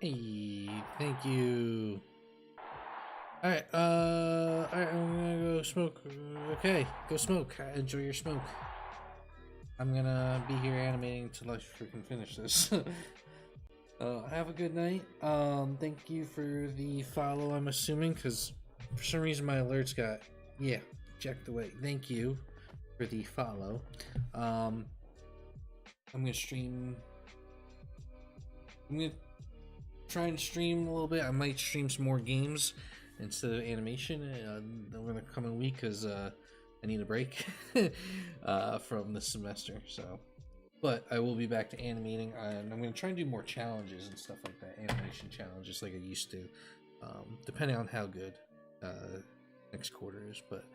Hey, thank you. Alright, alright, I'm gonna go smoke. Okay, go smoke. Enjoy your smoke. I'm gonna be here animating till I freaking finish this. Have a good night. Thank you for the follow, I'm assuming, because for some reason my alerts got, checked away. Thank you for the follow. I'm gonna stream. I'm gonna try and stream a little bit. I might stream some more games instead of animation over the coming week because I need a break from this semester. So, but I will be back to animating, and I'm gonna try and do more challenges and stuff like that, animation challenges like I used to, depending on how good next quarter is. But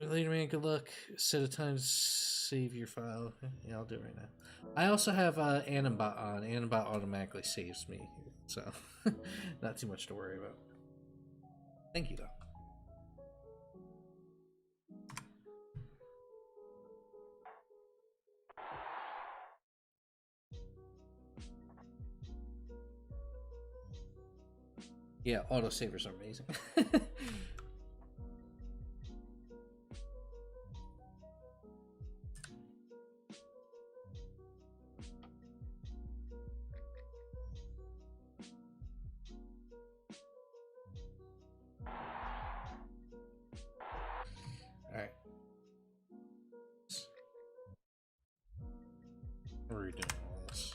later, man. Good luck. Set a time to save your file. Yeah, I'll do it right now. I also have Animbot on. Animbot automatically saves me, so not too much to worry about. Thank you, though. Yeah, autosavers are amazing. Alright. What are we doing all this?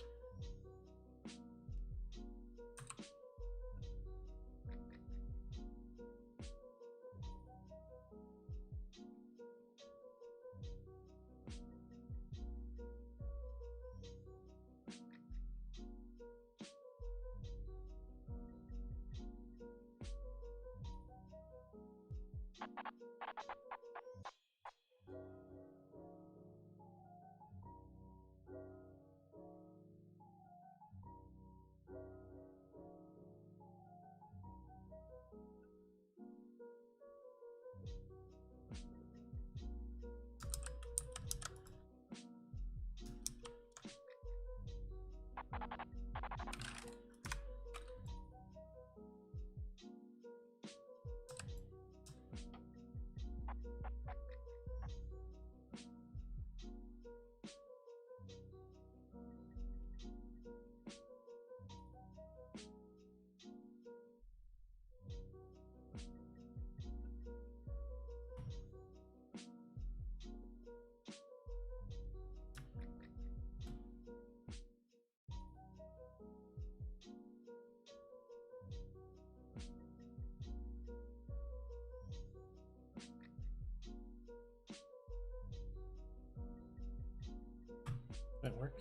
That work?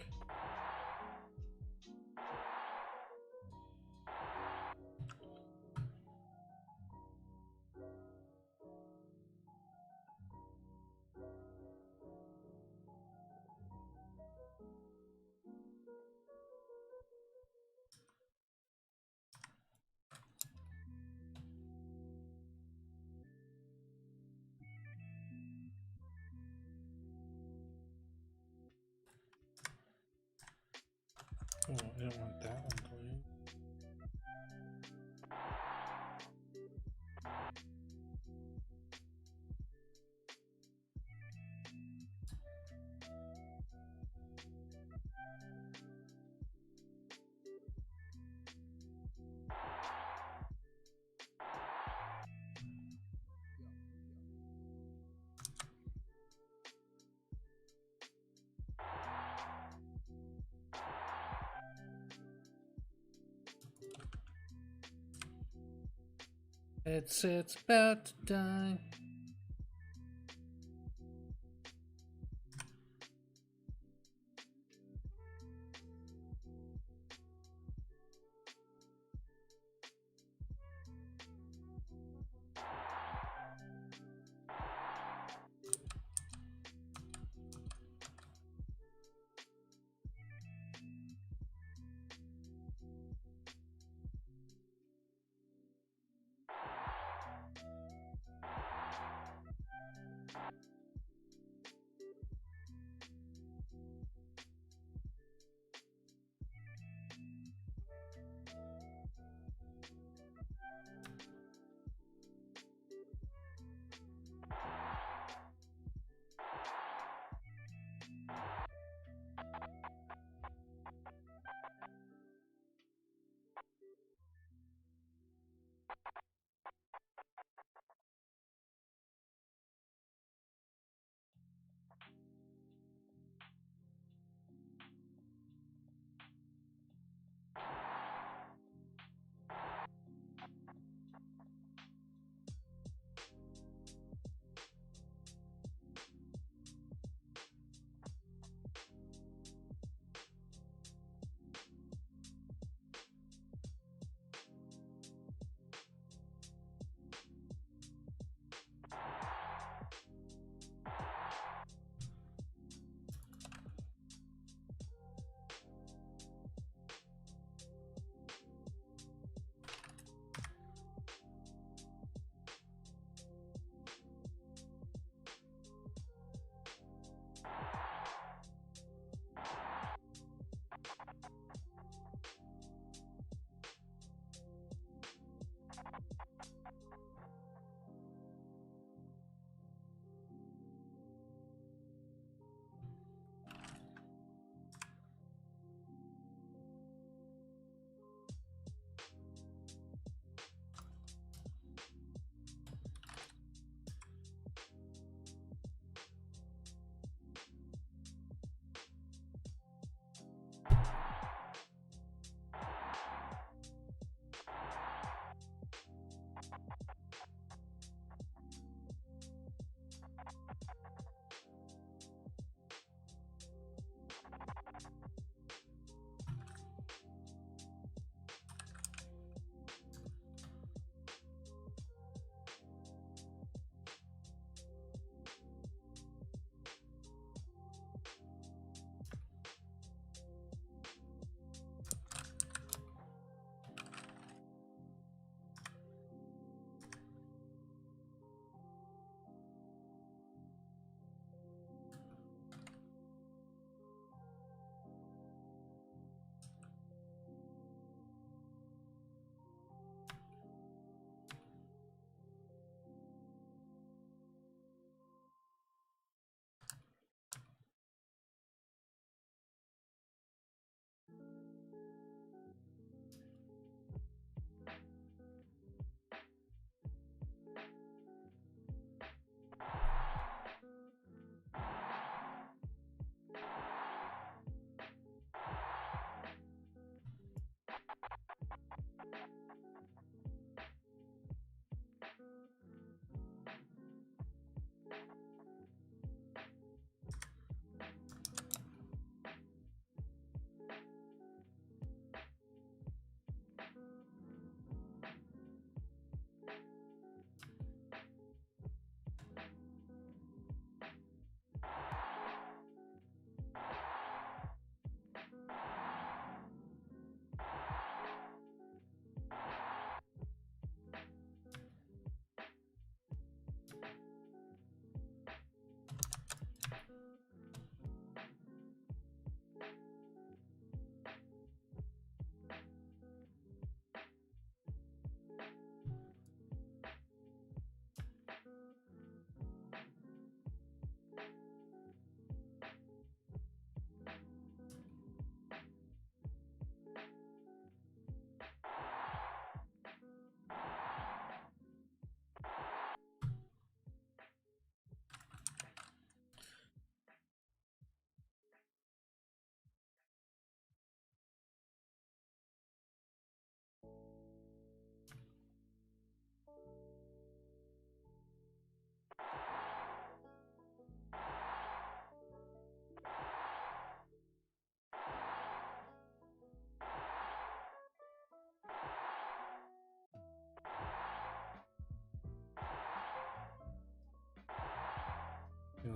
Oh, I don't want that one, please. It's about to die.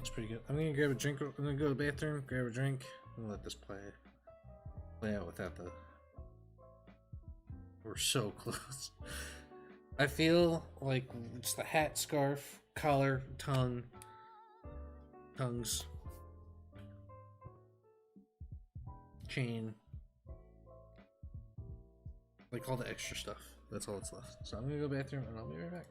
That's pretty good. I'm gonna grab a drink. I'm gonna go to the bathroom, grab a drink, and let this play out without the. We're so close. I feel like it's the hat, scarf, collar, tongues, chain, like all the extra stuff. That's all that's left. So I'm gonna go to the bathroom and I'll be right back.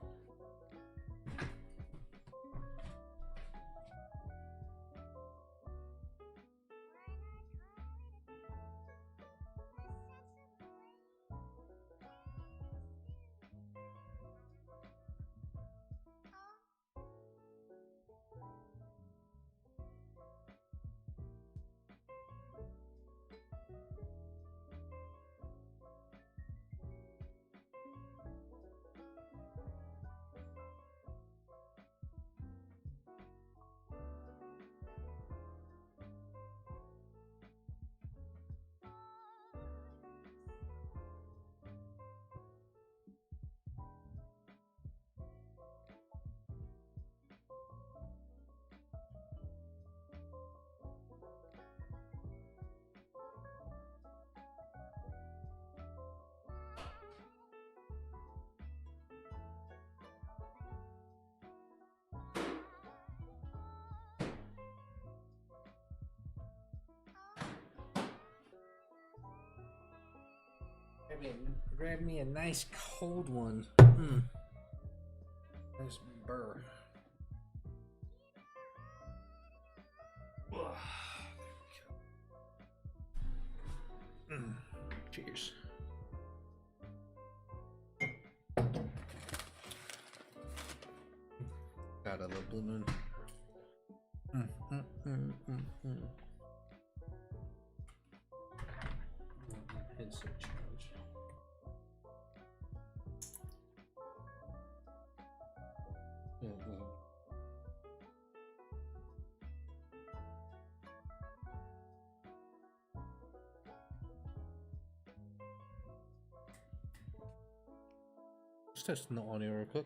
Grab me a nice cold one. Nice burr. Cheers. God, I love Blue Moon. Headset charge. Just testing the audio real quick.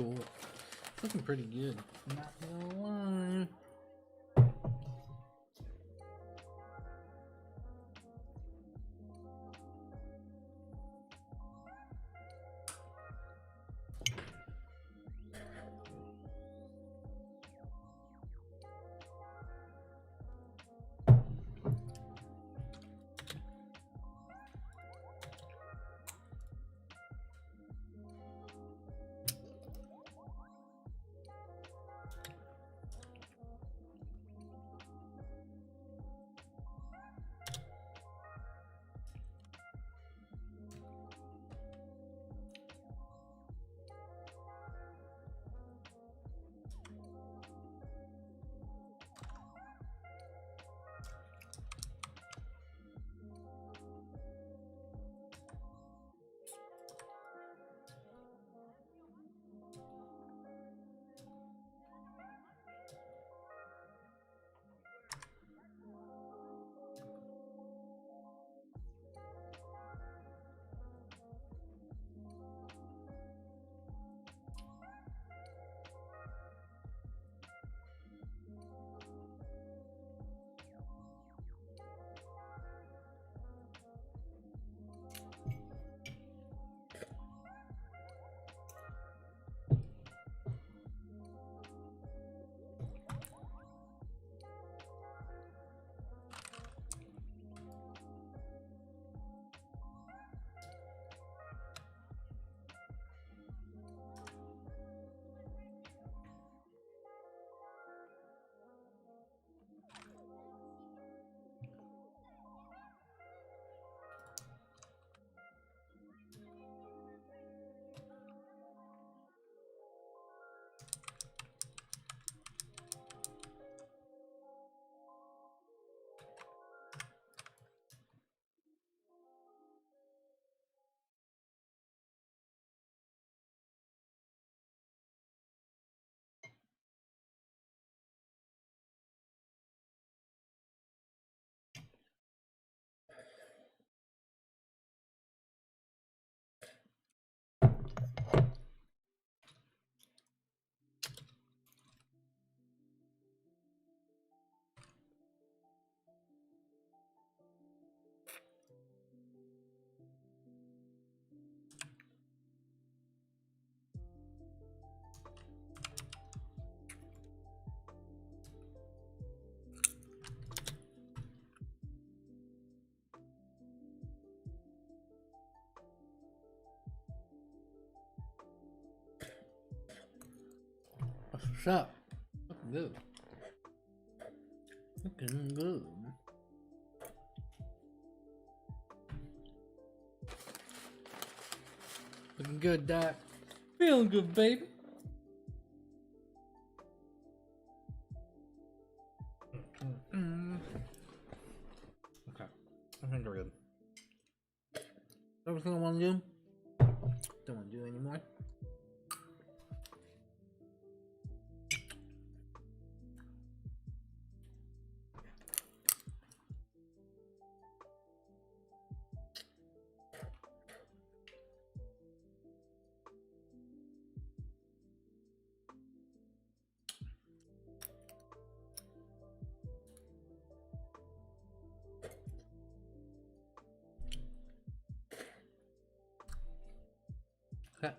cool. It's looking pretty good. Not gonna lie. What's up? Looking good. Looking good. Looking good, Doc. Feeling good, baby. Okay. I think we're good. Everything I want to do? Don't want to do anymore. Okay.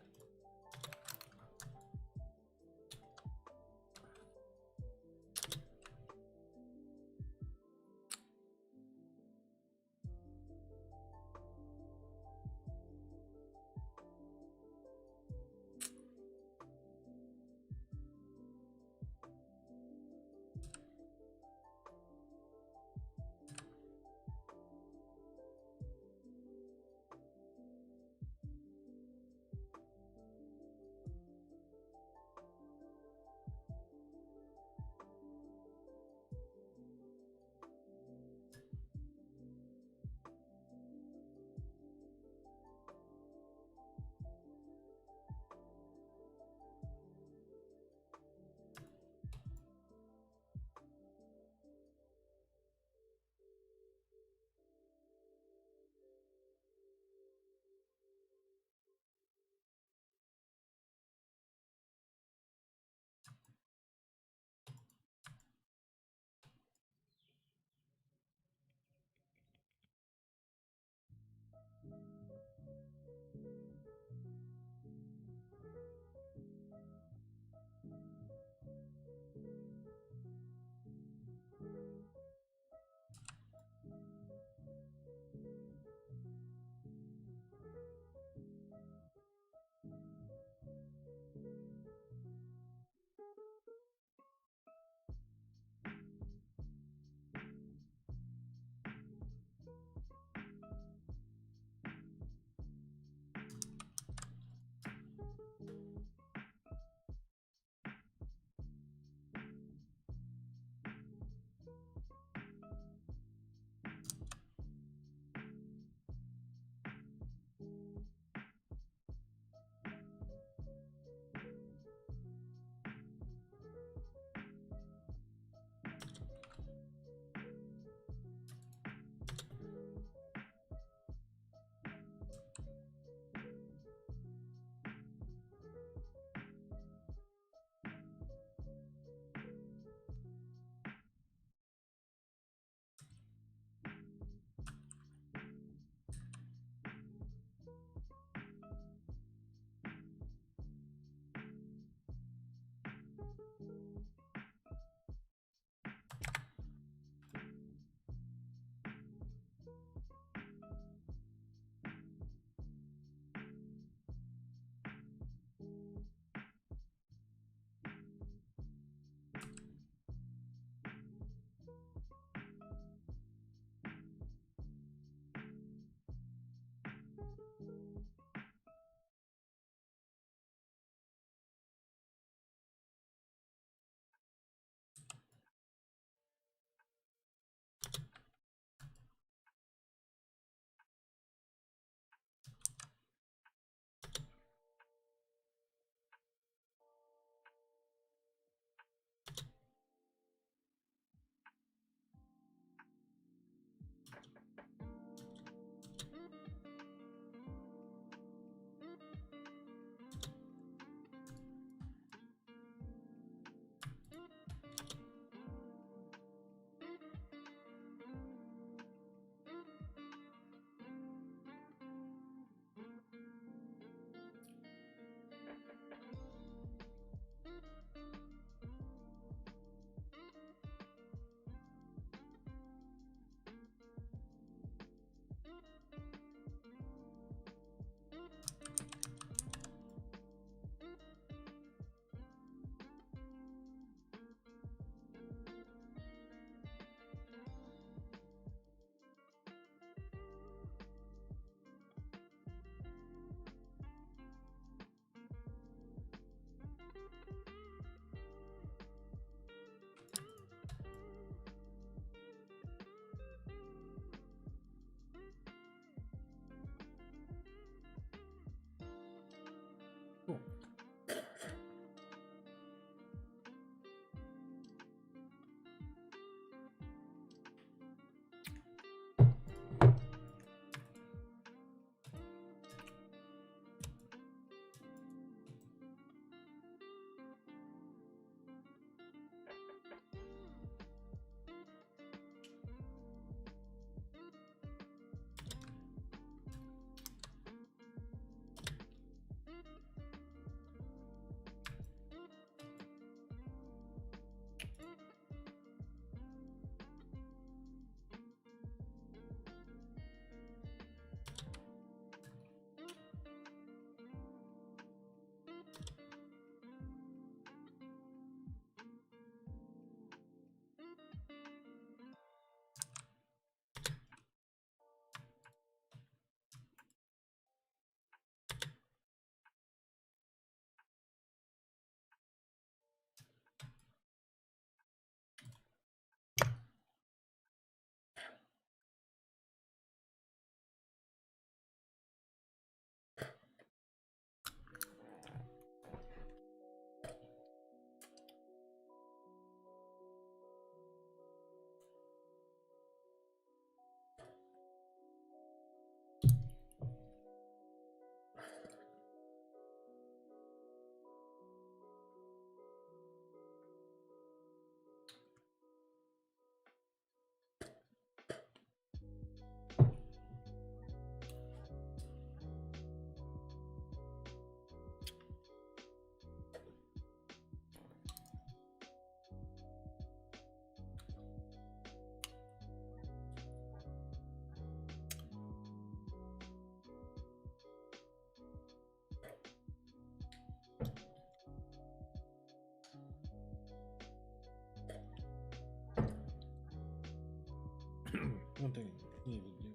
One thing you need to do.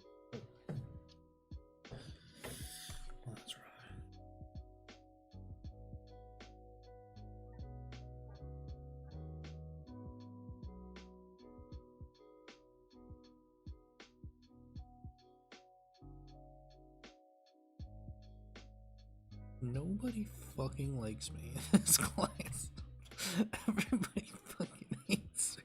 Oh, that's right. Nobody fucking likes me in this class. Everybody fucking hates me.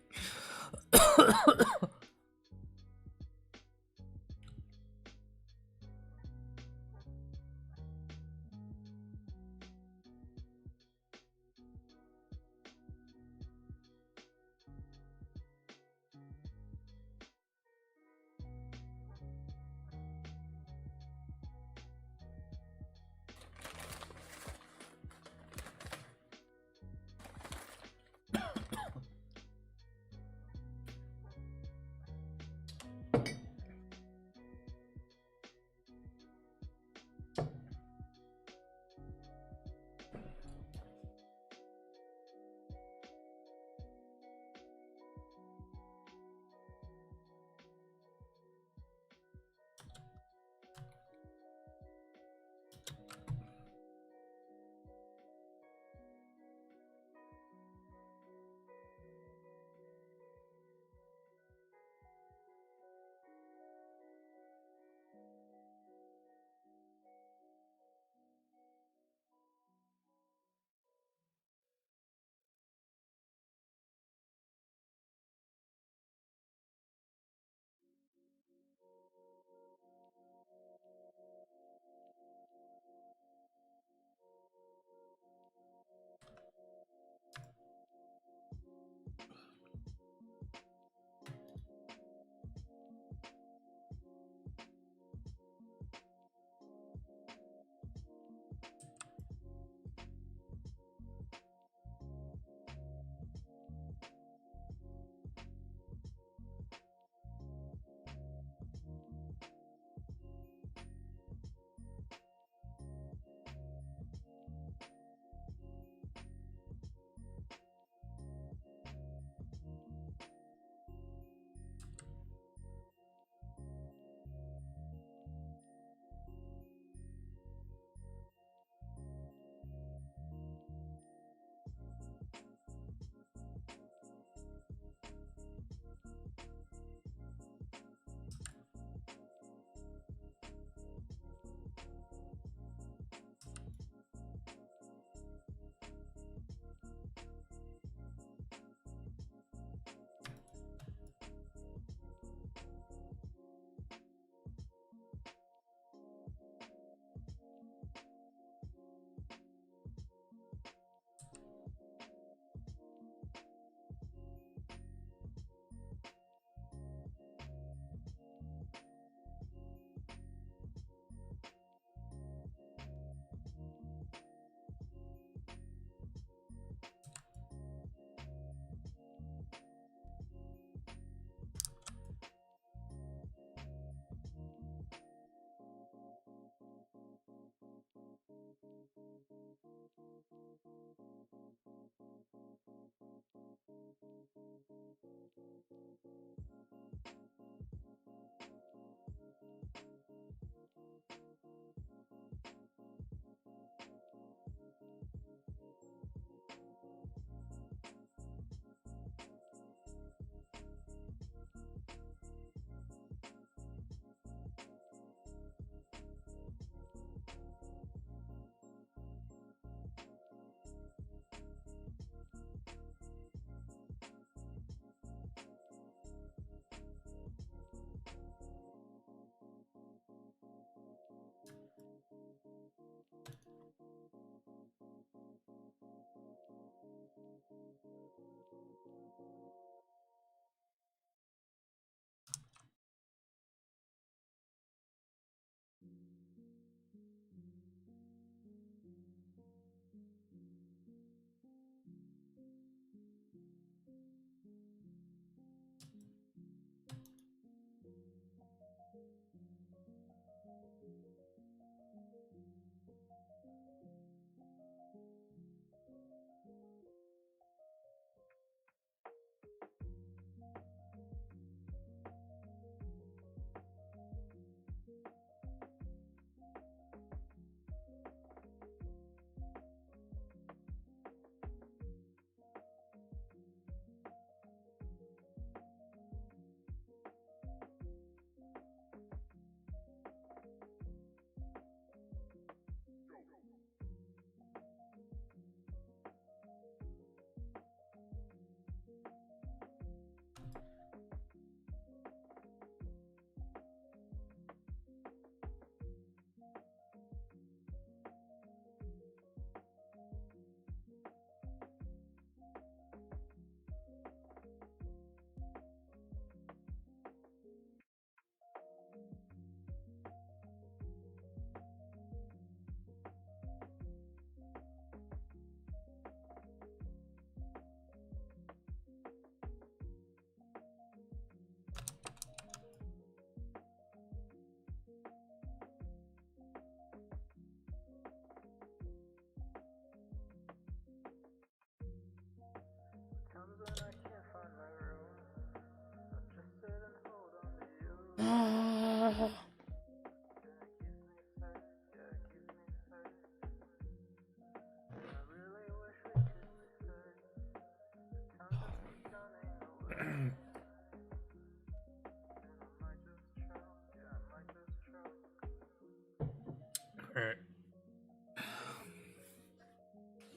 Alright.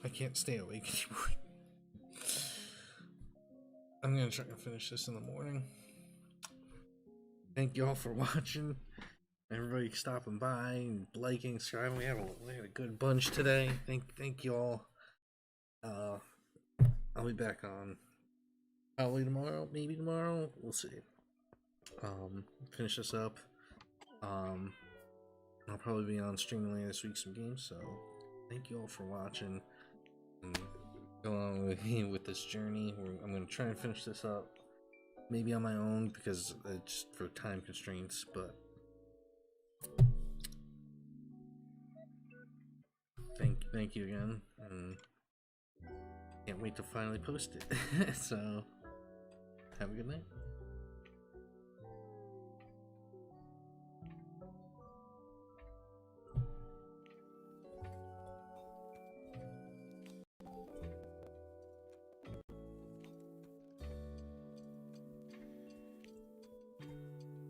I can't stay awake anymore. I'm gonna try and finish this in the morning. Thank you all for watching. Everybody stopping by and liking, subscribing. We had a good bunch today. Thank you all. I'll be back on probably tomorrow, maybe tomorrow. We'll see. Finish this up. I'll probably be on streaming later this week some games. So thank you all for watching and go along with me with this journey. I'm gonna try and finish this up, maybe on my own because it's for time constraints, but. Thank you again, and can't wait to finally post it. So, have a good night.